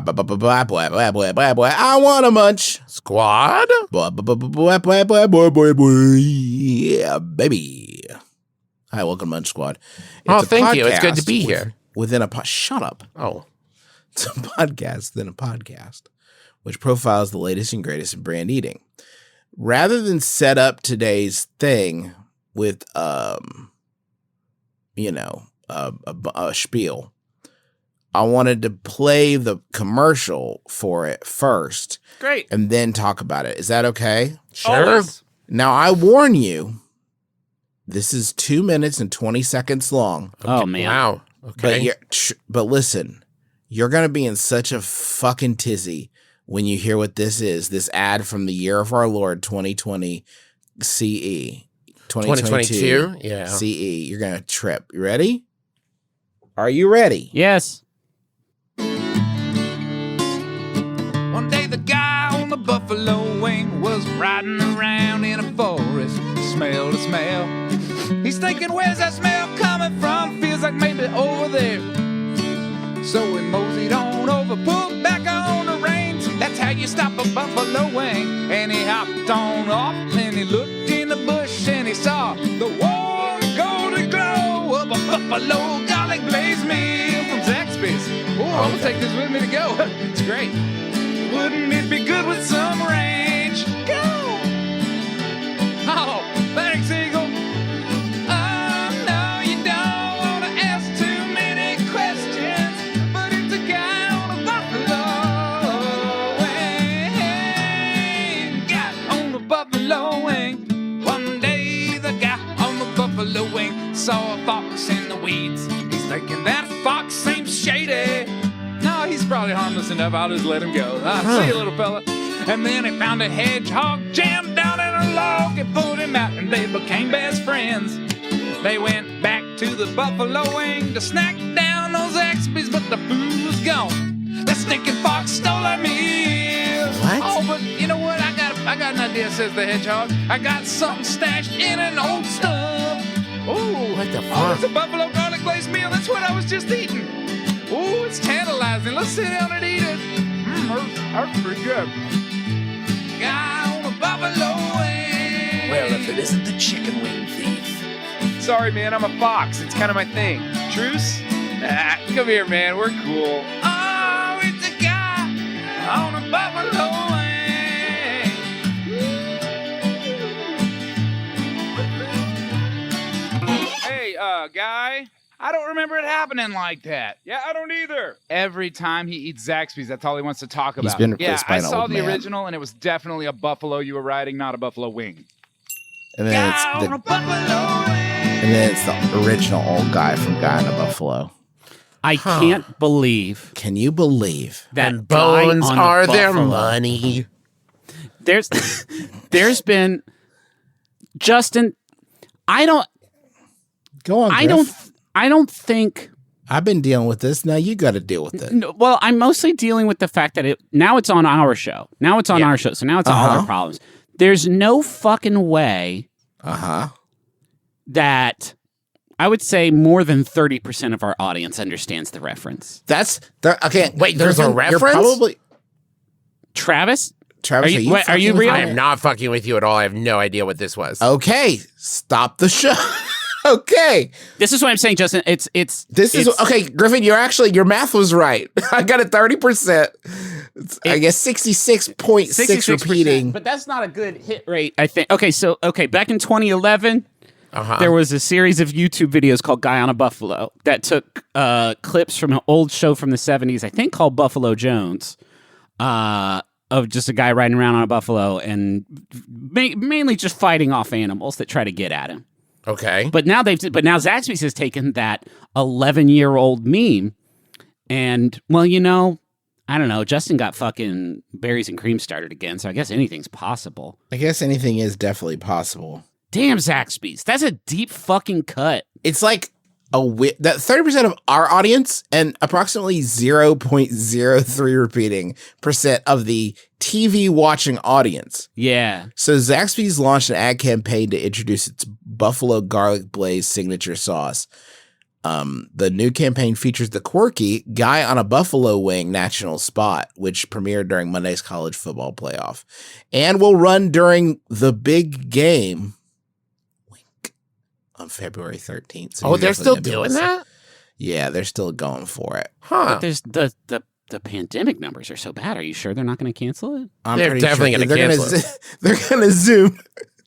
want a munch. Squad. Yeah, baby. Hi, welcome to Munch Squad. Thank you. It's good to be here. Within a shut up. Oh. It's a podcast within a podcast which profiles the latest and greatest in brand eating. Rather than set up today's thing with, a spiel, I wanted to play the commercial for it first. Great. And then talk about it. Is that okay? Sure. Always. Now, I warn you, this is 2 minutes and 20 seconds long. Oh, man. Wow. Okay. But listen, you're going to be in such a fucking tizzy when you hear what this is. This ad from the year of our Lord, 2020 CE. 2022? Yeah. CE. You're going to trip. You ready? Are you ready? Yes. One day the guy on the buffalo wing was riding around in a forest, smell to smell. He's thinking, where's that smell coming from? Feels like maybe over there. So he moseyed on over, pulled back on the reins. That's how you stop a buffalo wing. And he hopped on off and he looked in the bush and he saw the warm golden glow of a buffalo garlic blaze meal from Zaxby's. Oh, I'm gonna take this with me to go. It's great. Wouldn't it be good with some range? Go! Oh, thanks, Eagle. Oh, no, you don't want to ask too many questions, but it's a guy on a buffalo wing. Guy on the buffalo wing. One day, the guy on the buffalo wing saw a fox in the weeds. He's thinking that fox seems shady. No, he's probably harmless enough. I'll just let him go. See you, little fella. And then he found a hedgehog jammed down in a log and pulled him out, and they became best friends. They went back to the buffalo wing to snack down those Zaxby's, but the food was gone. That stinking fox stole our meal. What? Oh, but you know what? I got an idea, says the hedgehog. I got something stashed in an old stump. Ooh, What the oh, fuck? it's a buffalo garlic glazed meal. That's what I was just eating. Ooh, it's tantalizing. Let's sit down and eat it. That's pretty good. Guy on a buffalo wing. Well, if it isn't the chicken wing thief. Sorry, man, I'm a fox. It's kind of my thing. Truce? Come here, man. We're cool. Oh, it's a guy on a buffalo wing. Hey, guy. I don't remember it happening like that. Yeah, I don't either. Every time he eats Zaxby's, that's all he wants to talk about. He's been replaced by I an saw old the man. original, and it was definitely a buffalo you were riding, not a buffalo wing. And then it's the original old guy from Guy in a Buffalo. I can't believe Can you believe? that And guy bones on the are their buffalo. money. There's been Justin. I don't Go on, I Griff. don't think. I've been dealing with this. Now you got to deal with it. No, well, I'm mostly dealing with the fact that now it's on our show. Now it's on our show. So now it's all our problems. There's no fucking way that I would say more than 30% of our audience understands the reference. Okay. Wait, there's a You're reference? probably Travis, Travis. Are you- Are are you fucking with real? I me? am not fucking with you at all. I have no idea what this was. Okay, stop the show. Okay, this is what I'm saying, Justin. It's okay, Griffin. Your math was right. I got it 30%. I guess 66.6 repeating. but that's not a good hit rate, I think. Okay, back in 2011, there was a series of YouTube videos called Guy on a Buffalo that took clips from an old show from the 70s, I think called Buffalo Jones, of just a guy riding around on a buffalo and mainly just fighting off animals that try to get at him. Okay. But now Zaxby's has taken that 11-year-old meme and, well, I don't know. Justin got fucking berries and cream started again, so I guess anything's possible. I guess anything is definitely possible. Damn, Zaxby's. That's a deep fucking cut. It's like that 30% of our audience and approximately 0.03 repeating percent of the TV watching audience. Yeah. So Zaxby's launched an ad campaign to introduce its Buffalo Garlic Blaze signature sauce. The new campaign features the quirky Guy on a Buffalo Wing national spot, which premiered during Monday's college football playoff and will run during the big game on February 13th. So they're still doing that? Yeah, they're still going for it. Huh. But there's the the pandemic numbers are so bad. Are you sure they're not going to cancel it? They're definitely going to cancel it. They're going to zoom.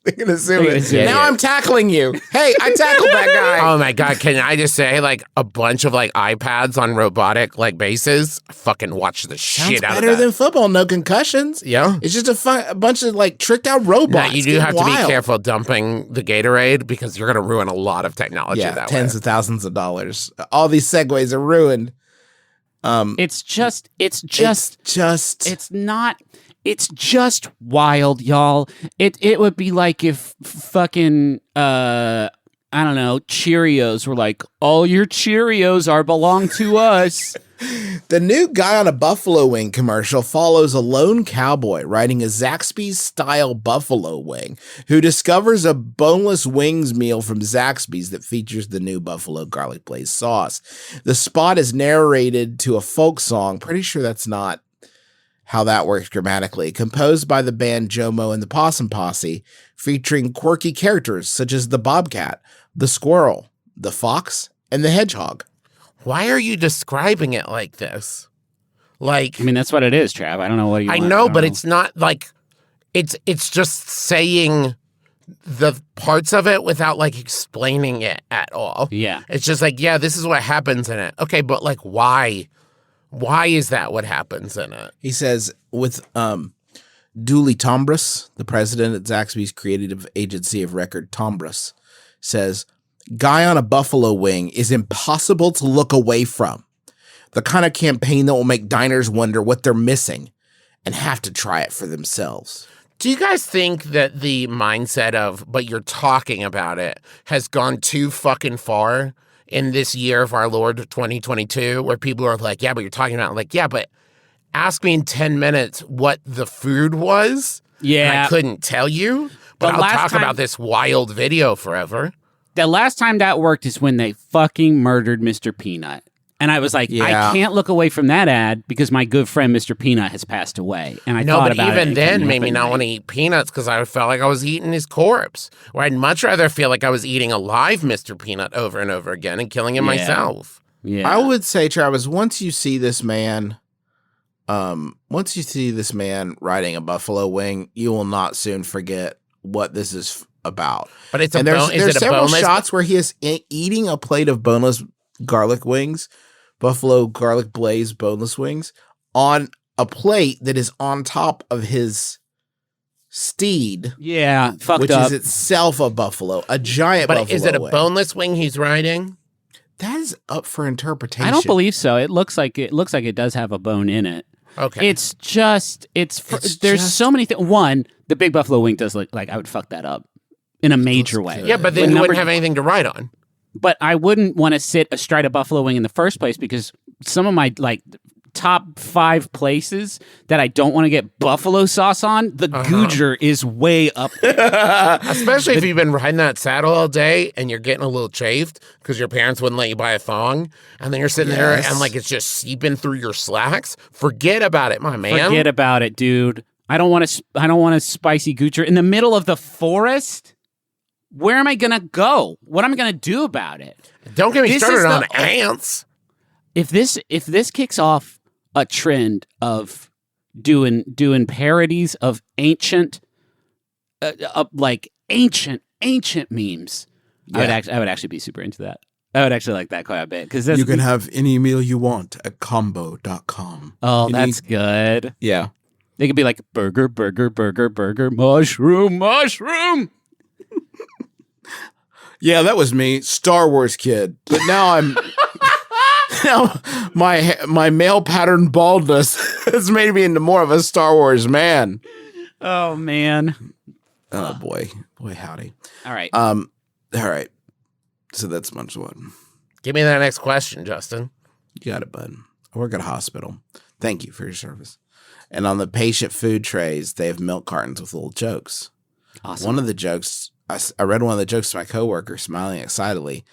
They're going to zoom it. Now I'm tackling you. Hey, I tackled that guy. Oh my God. Can I just say, like, a bunch of, like, iPads on robotic, like, bases? Fucking watch the shit out of that. Better than football. No concussions. Yeah. It's just a bunch of, like, tricked out robots. Now, you do have to be careful dumping the Gatorade because you're going to ruin a lot of technology that way. Tens of thousands of dollars. All these segues are ruined. It's just wild, y'all. It would be like if fucking I don't know, Cheerios were like, all your Cheerios belong to us. The new Guy on a Buffalo Wing commercial follows a lone cowboy riding a Zaxby-style buffalo wing who discovers a boneless wings meal from Zaxby's that features the new buffalo garlic blaze sauce. The spot is narrated to a folk song. Pretty sure that's not how that works grammatically. Composed by the band Jomo and the Possum Posse, featuring quirky characters such as the bobcat, the squirrel, the fox, and the hedgehog. Why are you describing it like this? Like, I mean, that's what it is, Trav. I don't know what you want. I know, but it's not like it's just saying the parts of it without like explaining it at all. Yeah. It's just like, yeah, this is what happens in it. Okay, but like why? Why is that what happens in it? He says with Dooley Tombras, the president at Zaxby's creative agency of record, Tombras, says, Guy on a Buffalo Wing is impossible to look away from. The kind of campaign that will make diners wonder what they're missing and have to try it for themselves. Do you guys think that the mindset of, but you're talking about it, has gone too fucking far in this year of our Lord 2022, where people are like, yeah, but you're talking about it. Like, yeah, but ask me in 10 minutes what the food was. Yeah. And I couldn't tell you, but I'll talk about this wild video forever. The last time that worked is when they fucking murdered Mr. Peanut. And I was like, I can't look away from that ad because my good friend Mr. Peanut has passed away. And I thought about it. No, but even then made me not want to eat peanuts because I felt like I was eating his corpse. Where I'd much rather feel like I was eating a live Mr. Peanut over and over again and killing him myself. Yeah. I would say, Travis, once you see this man riding a buffalo wing, you will not soon forget what this is about. But it's there's several shots where he is eating a plate of boneless garlic wings, buffalo garlic blaze boneless wings, on a plate that is on top of his steed. Yeah, which is itself a buffalo, a giant buffalo. But is it a wing. boneless wing he's riding? That is up for interpretation. I don't believe so. It looks like it does have a bone in it. Okay. There's so many things. One, the big buffalo wing does look like I would fuck that up in a major way. Yeah, but then you wouldn't have anything to ride on. But I wouldn't want to sit astride a buffalo wing in the first place because some of my like top 5 places that I don't want to get buffalo sauce on, the Googer is way up there. Especially if you've been riding that saddle all day and you're getting a little chafed because your parents wouldn't let you buy a thong, and then you're sitting there and like it's just seeping through your slacks. Forget about it, my man. Forget about it, dude. I don't want a spicy Goocher in the middle of the forest. Where am I gonna go? What am I gonna do about it? Don't get me started on ants. If this kicks off a trend of doing parodies of ancient memes, I would actually be super into that. I would actually like that quite a bit because you can have any meal you want at combo.com. Oh, that's good. Yeah, they could be like burger, mushroom. Yeah, that was me, Star Wars kid. But now my male pattern baldness has made me into more of a Star Wars man. Oh man. Oh boy howdy. All right. All right. So that's Munch one. Give me that next question, Justin. You got it, bud. I work at a hospital. Thank you for your service. And on the patient food trays, they have milk cartons with little jokes. Awesome. One of the jokes, I read one of the jokes to my coworker, smiling excitedly,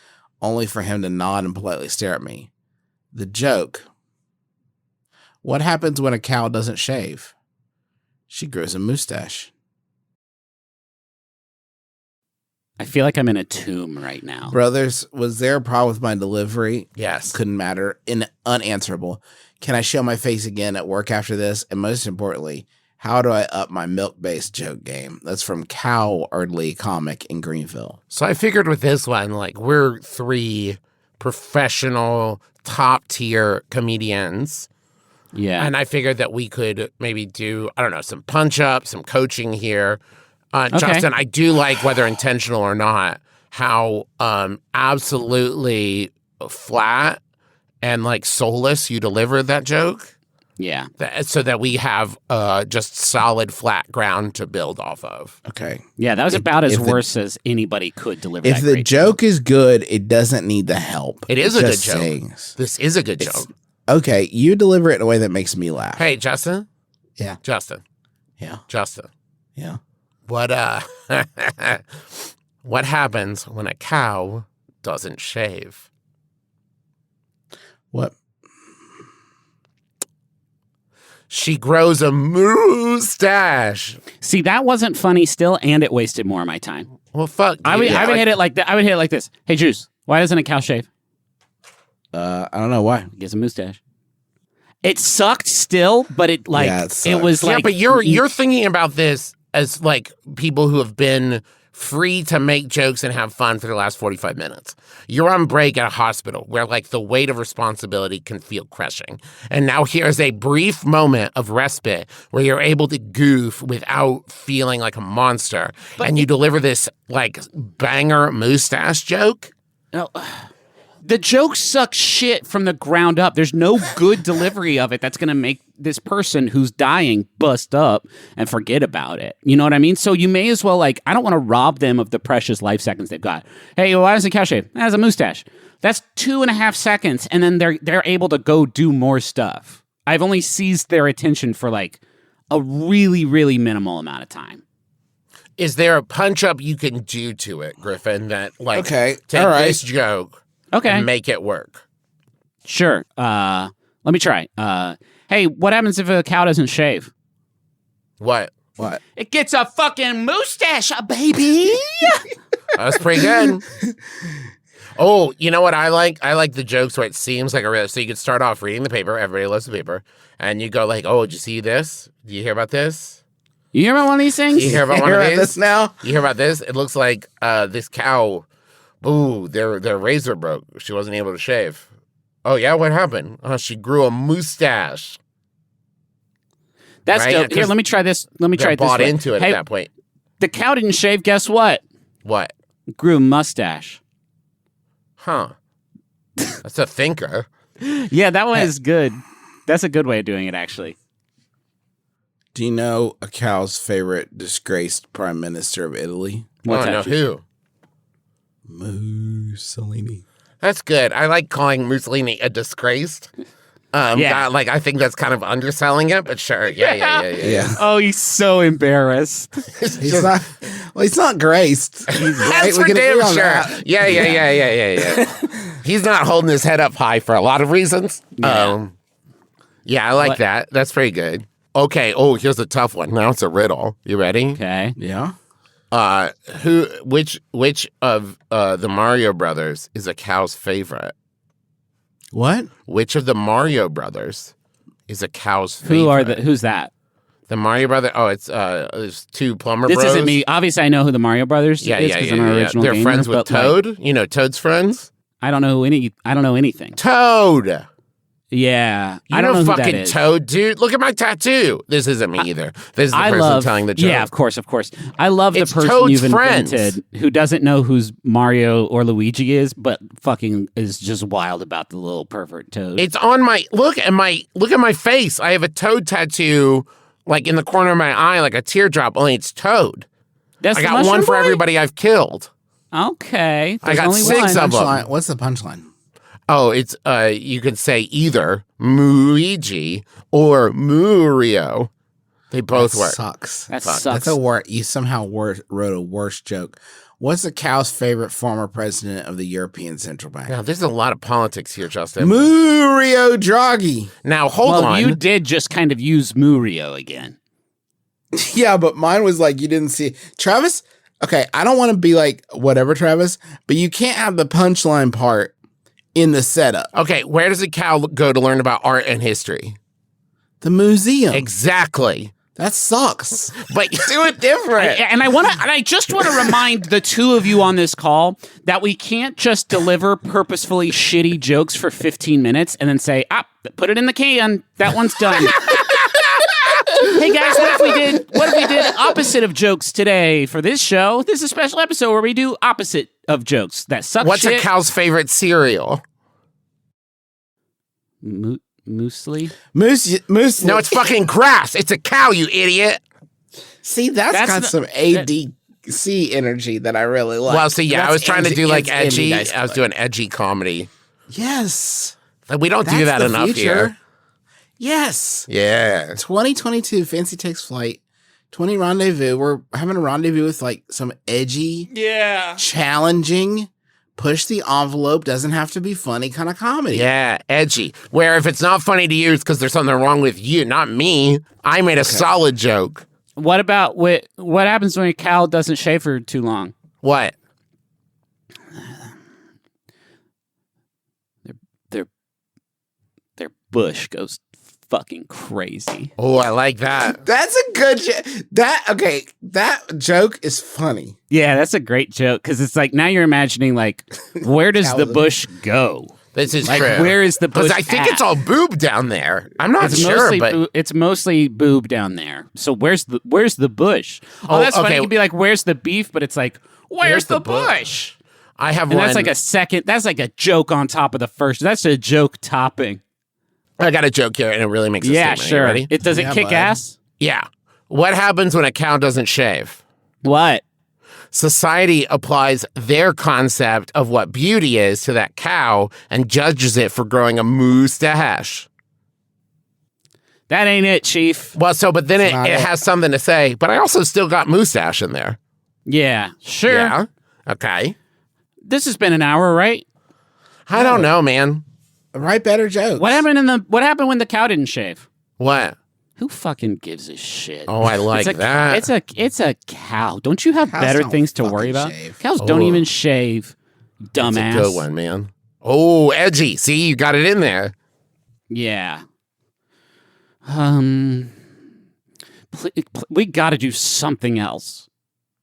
only for him to nod and politely stare at me. The joke: what happens when a cow doesn't shave? She grows a MOOstache. I feel like I'm in a tomb right now. Brothers, was there a problem with my delivery? Yes. Couldn't matter. Unanswerable. Can I show my face again at work after this? And most importantly, how do I up my milk-based joke game? That's from Cowardly Comic in Greenville. So I figured with this one, like, we're 3 professional, top-tier comedians. Yeah. And I figured that we could maybe do, I don't know, some punch-up, some coaching here. Justin, I do like, whether intentional or not, how absolutely flat and, like, soulless you delivered that joke. Yeah. So that we have just solid flat ground to build off of. Okay. Yeah, that was about as worse as anybody could deliver. If the joke is good, it doesn't need the help. It is a good joke. Sayings. This is a good joke. Okay, you deliver it in a way that makes me laugh. Hey, Justin? Yeah. Justin. Yeah. Justin. Yeah. What what happens when a cow doesn't shave? What? She grows a MOOstache. See, that wasn't funny still, and it wasted more of my time. Well, fuck. I would hit it like that. I would hit it like this. Hey, Juice, why doesn't a cow shave? I don't know why. He gets a mustache. It sucked still, but it like it was like. Yeah, but you're thinking about this as like people who have been free to make jokes and have fun for the last 45 minutes. You're on break at a hospital where like the weight of responsibility can feel crushing. And now here's a brief moment of respite where you're able to goof without feeling like a monster. And you deliver this like banger MOOstache joke. No. The joke sucks shit from the ground up. There's no good delivery of it that's going to make this person who's dying bust up and forget about it. You know what I mean? So you may as well, like, I don't want to rob them of the precious life seconds they've got. Hey, why doesn't cow shave? It has a mustache. That's 2.5 seconds, and then they're able to go do more stuff. I've only seized their attention for, like, a really, really minimal amount of time. Is there a punch-up you can do to it, Griffin, that, like, take this joke and make it work? Sure. Let me try. Hey, what happens if a cow doesn't shave? What? It gets a fucking mustache, baby! That's pretty good. Oh, you know what I like? I like the jokes where it seems like a real... So you could start off reading the paper. Everybody loves the paper. And you go like, oh, did you see this? Do you hear about this? You hear about one of these things? You hear about one of these? This now? You hear about this? It looks like this cow... Ooh, their razor broke. She wasn't able to shave. Oh, yeah? What happened? Oh, she grew a mustache. That's right? dope. Here, let me try this. Let me try it this bought way. into it Hey, at that point. The cow didn't shave. Guess what? What? Grew a mustache. Huh. That's a thinker. Yeah, that one is good. That's a good way of doing it, actually. Do you know a cow's favorite disgraced prime minister of Italy? What's that? Who? Mussolini. That's good. I like calling Mussolini a disgraced. Yeah. Like, I think that's kind of underselling it, but sure. Yeah. Oh, he's so embarrassed. He's not. Well, he's not graced. He's That's for damn sure. Yeah. He's not holding his head up high for a lot of reasons. Yeah. I like that. That's pretty good. Okay. Oh, here's a tough one. Now it's a riddle. You ready? Okay. Yeah. Which of the Mario Brothers is a cow's favorite? What? Which of the Mario Brothers is a cow's favorite? Who's that? The Mario Brother. Oh, it's there's two plumber This bros. isn't me. Obviously, I know who the Mario Brothers is because I'm an original They're gamer, friends with but, Toad. Like, you know Toad's friends. I don't know anything. Toad. Yeah, You I don't know who fucking that is. Toad, dude. Look at my tattoo. This isn't me either. This is the person telling the joke. Yeah, of course. I love It's the person Toad's you've friends. invented who doesn't know who's Mario or Luigi is, but fucking is just wild about the little pervert Toad. It's on my look at my face. I have a Toad tattoo, like in the corner of my eye, like a teardrop. Only it's Toad. That's I the got one mushroom for boy? everybody I've killed. Okay, I got only 6 one. of them. Punchline. What's the punchline? Oh, it's you could say either Luigi or Murio. They both work. Sucks. That Fuck. sucks. That's a word. You somehow wrote a worse joke. What's the cow's favorite former president of the European Central Bank? Now, there's a lot of politics here, Justin. Mario Draghi. Now, hold on. You did just kind of use Murio again. Yeah, but mine was like you didn't see Travis. Okay, I don't want to be like whatever, Travis, but you can't have the punchline part in the setup. Okay, where does a cow go to learn about art and history? The museum. Exactly. That sucks. But do it different. I just want to remind the two of you on this call that we can't just deliver purposefully shitty jokes for 15 minutes and then say, put it in the can. That one's done. Hey guys, what if we did opposite of jokes today for this show? This is a special episode where we do opposite of jokes that suck. What's a cow's favorite cereal? Muesli? Muesli. No, it's fucking grass. It's a cow, you idiot. See, that's got some ADC energy that I really like. Well, see, yeah, I was trying to do like edgy. I was doing edgy comedy. Yes. Like, we don't do that enough here. Yes. Yeah. 2022, Fancy Takes Flight. 20 Rendezvous. We're having a rendezvous with like some edgy, challenging, push the envelope, doesn't have to be funny kind of comedy. Yeah, edgy. Where if it's not funny to you, it's because there's something wrong with you, not me. I made a solid joke. What about what happens when a cow doesn't shave for too long? What? Their bush goes fucking crazy. Oh, I like that. That's a good joke. That joke is funny. Yeah, that's a great joke because it's like now you're imagining like where does the bush go? This is like, true. Where is the bush? Because I think it's all boob down there. I'm not sure, but it's mostly boob down there. So where's the bush? Oh, that's funny. You could be like, "Where's the beef?" But it's like, "Where's the bush?" I have and one. That's like a second. That's like a joke on top of the first. That's a joke topping. I got a joke here, and it really makes a statement. Sure. Ready? Does it kick ass? Yeah. What happens when a cow doesn't shave? What? Society applies their concept of what beauty is to that cow and judges it for growing a MOOstache. That ain't it, Chief. Well, but then it has something to say, but I also still got MOOstache in there. Yeah, sure. Yeah. Okay. This has been an hour, right? I don't know, man. Write better jokes. What happened when the cow didn't shave? What? Who fucking gives a shit? Oh, I like that. It's a cow. Don't you have better things to worry about? Cows don't even shave. Dumbass. That's a good one, man. Oh, edgy. See, you got it in there. Yeah. We got to do something else.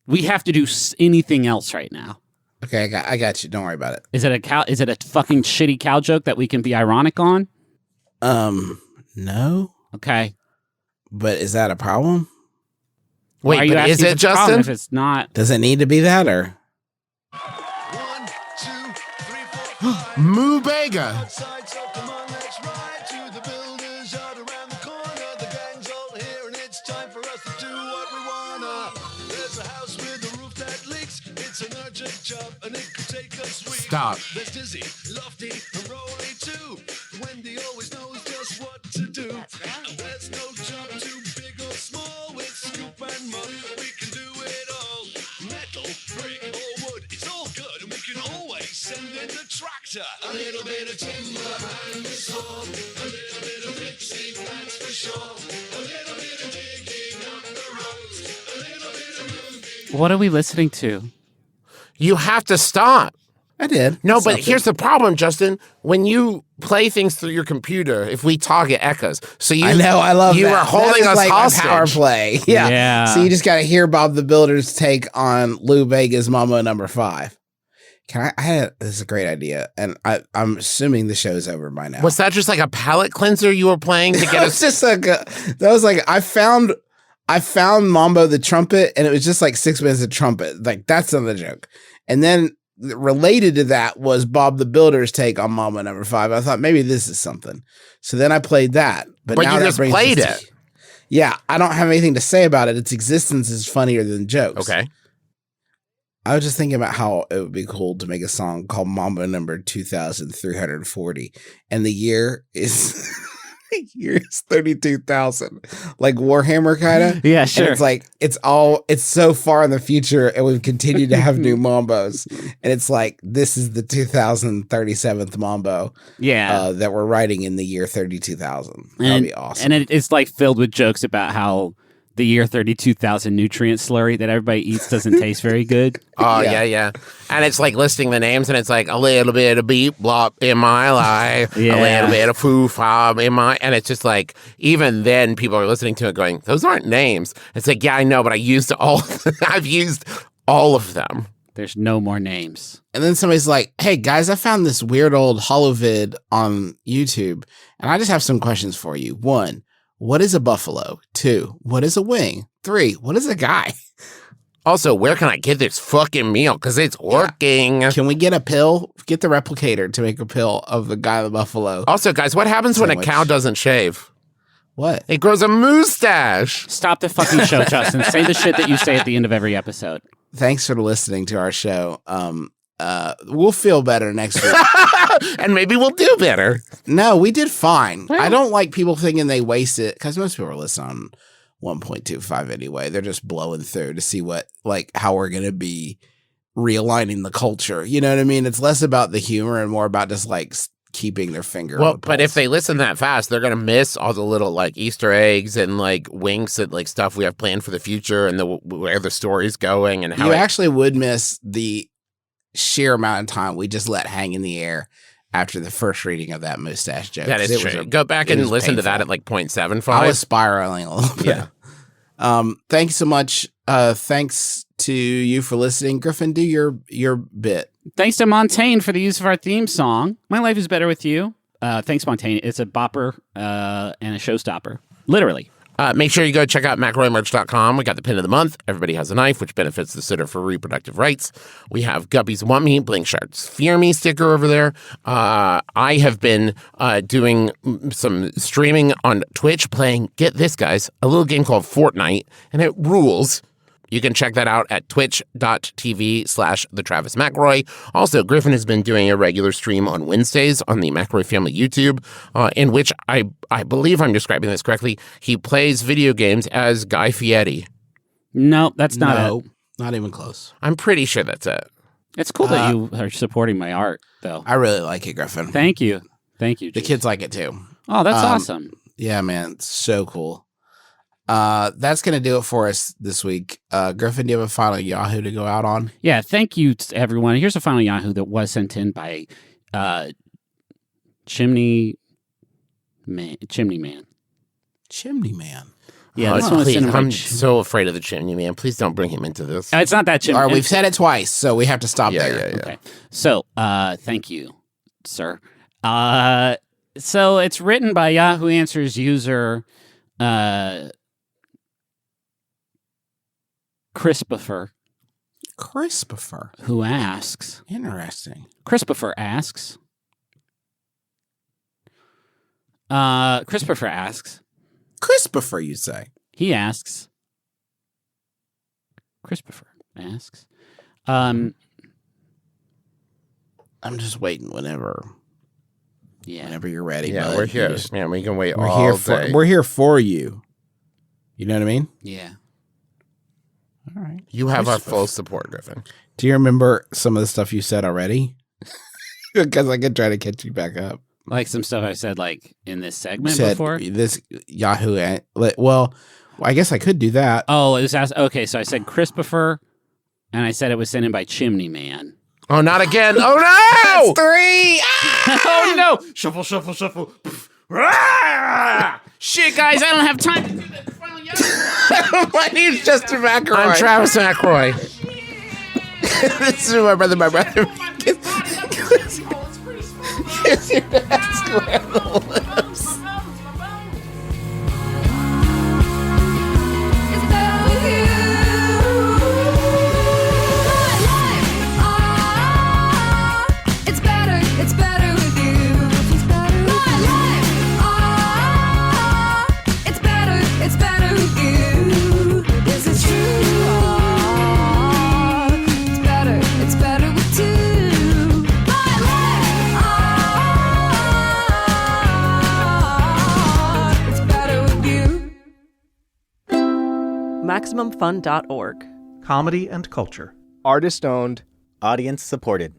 We have to do anything else right now. Okay, I got you. Don't worry about it. Is it a cow? Is it a fucking shitty cow joke that we can be ironic on? No. Okay. But is that a problem? Wait, but is it, Justin? If it's not, does it need to be that or? 1, 2, 3, 4, 5. MBMBaM. Stop. There's dizzy, lofty, and rolly too. Wendy always knows just what to do. And there's no job too big or small. With scoop and mug, we can do it all. Metal, brick, or wood, it's all good. And we can always send in the tractor. A little bit of timber and a saw. A little bit of fixing, that's for sure. A little bit of digging up the road. A little bit of moving. What are we listening to? You have to stop. I did. No, but here's the problem, Justin. When you play things through your computer, if we talk, it echoes. So you, I know, I love you that. are holding us like hostage. A power play. Yeah. So you just got to hear Bob the Builder's take on Lou Bega's Mambo No. 5. This is a great idea, and I'm assuming the show's over by now. Was that just like a palate cleanser you were playing to get us? Just like that was like I found Mambo the Trumpet, and it was just like 6 minutes of trumpet. Like that's not the joke, and then. Related to that was Bob the Builder's take on Mambo No. 5. I thought maybe this is something. So then I played that. But now you just played it. Yeah, I don't have anything to say about it. Its existence is funnier than jokes. Okay. I was just thinking about how it would be cool to make a song called Mambo No. 2340. And the year is... Year is 32,000, like Warhammer kind of. Yeah, sure. And it's like it's so far in the future, and we've continued to have new Mambos, and it's like this is the 2037th Mambo. Yeah, that we're writing in the year 32,000. That'd be awesome. And it's like filled with jokes about how the year 32,000 nutrient slurry that everybody eats doesn't taste very good. Oh, yeah. And it's like listing the names, and it's like a little bit of beep blop in my life, a little bit of foo fob in my, and it's just like, even then people are listening to it going, those aren't names. It's like, yeah, I know, but I've used all of them. There's no more names. And then somebody's like, hey, guys, I found this weird old holovid on YouTube, and I just have some questions for you. 1, what is a buffalo? 2, what is a wing? 3, what is a guy? Also, where can I get this fucking meal? Because it's working. Can we get a pill? Get the replicator to make a pill of the guy, the buffalo. Also, guys, what happens when a cow doesn't shave? What? It grows a MOOstache. Stop the fucking show, Justin. Say the shit that you say at the end of every episode. Thanks for listening to our show. We'll feel better next week. And maybe we'll do better. No, we did fine. I don't like people thinking they waste it, because most people are listening on 1.25 anyway. They're just blowing through to see how we're going to be realigning the culture. You know what I mean? It's less about the humor and more about just keeping their finger on the pulse. But if they listen that fast, they're going to miss all the little Easter eggs and winks at stuff we have planned for the future and where the story's going and how you actually would miss the sheer amount of time we just let hang in the air after the first reading of that MOOstache joke. That is true. Go back and listen to that at 0.75. I was spiraling a little bit. Yeah. Thanks so much. Thanks to you for listening. Griffin, do your bit. Thanks to Montaigne for the use of our theme song. My Life is Better With You. Thanks, Montaigne. It's a bopper and a showstopper. Literally. Make sure you go check out McElroymerch.com. We got the pin of the month. Everybody has a knife, which benefits the Center for Reproductive Rights. We have Guppy's Want Me, Blinkshart's Fear Me sticker over there. I have been doing some streaming on Twitch playing, get this, guys, a little game called Fortnite, and it rules. You can check that out at twitch.tv/TheTravisMcElroy. Also, Griffin has been doing a regular stream on Wednesdays on the McElroy Family YouTube, in which I believe I'm describing this correctly. He plays video games as Guy Fieri. No, that's not it. Not even close. I'm pretty sure that's it. It's cool that you are supporting my art, though. I really like it, Griffin. Thank you. Thank you. The kids like it, too. Oh, that's awesome. Yeah, man. It's so cool. That's going to do it for us this week. Griffin, do you have a final Yahoo to go out on? Yeah, thank you to everyone. Here's a final Yahoo that was sent in by Chimney Man. Yeah, this one was sent in by I'm so afraid of the Chimney Man. Please don't bring him into this. It's not that Chimney. All right, we've said it twice, so we have to stop there. Yeah. Okay. So, thank you, sir. So it's written by Yahoo Answers user Christopher, who asks. Interesting. Christopher asks. Christopher, you say? He asks. Christopher asks. I'm just waiting whenever you're ready. Yeah, bud. we're here. Man, we can wait all day. We're here for you. You know what I mean? Yeah. All right. You have our full support, Griffin. Do you remember some of the stuff you said already? Because I could try to catch you back up. Like some stuff I said in this segment before? This Yahoo. Well, I guess I could do that. Oh, it was okay, so I said Christopher, and I said it was sent in by Chimney Man. Oh, not again. Oh, no! That's 3! Oh, no! Shuffle. Shit, guys, I don't have time to do that. My name's Justin McElroy. I'm Travis McElroy. This is my brother. Kiss your dad square the lips. It's better with you. My life, it's better with you. This is true. It's better with two. My life, it's better with you. MaximumFun.org. Comedy and culture. Artist owned. Audience supported.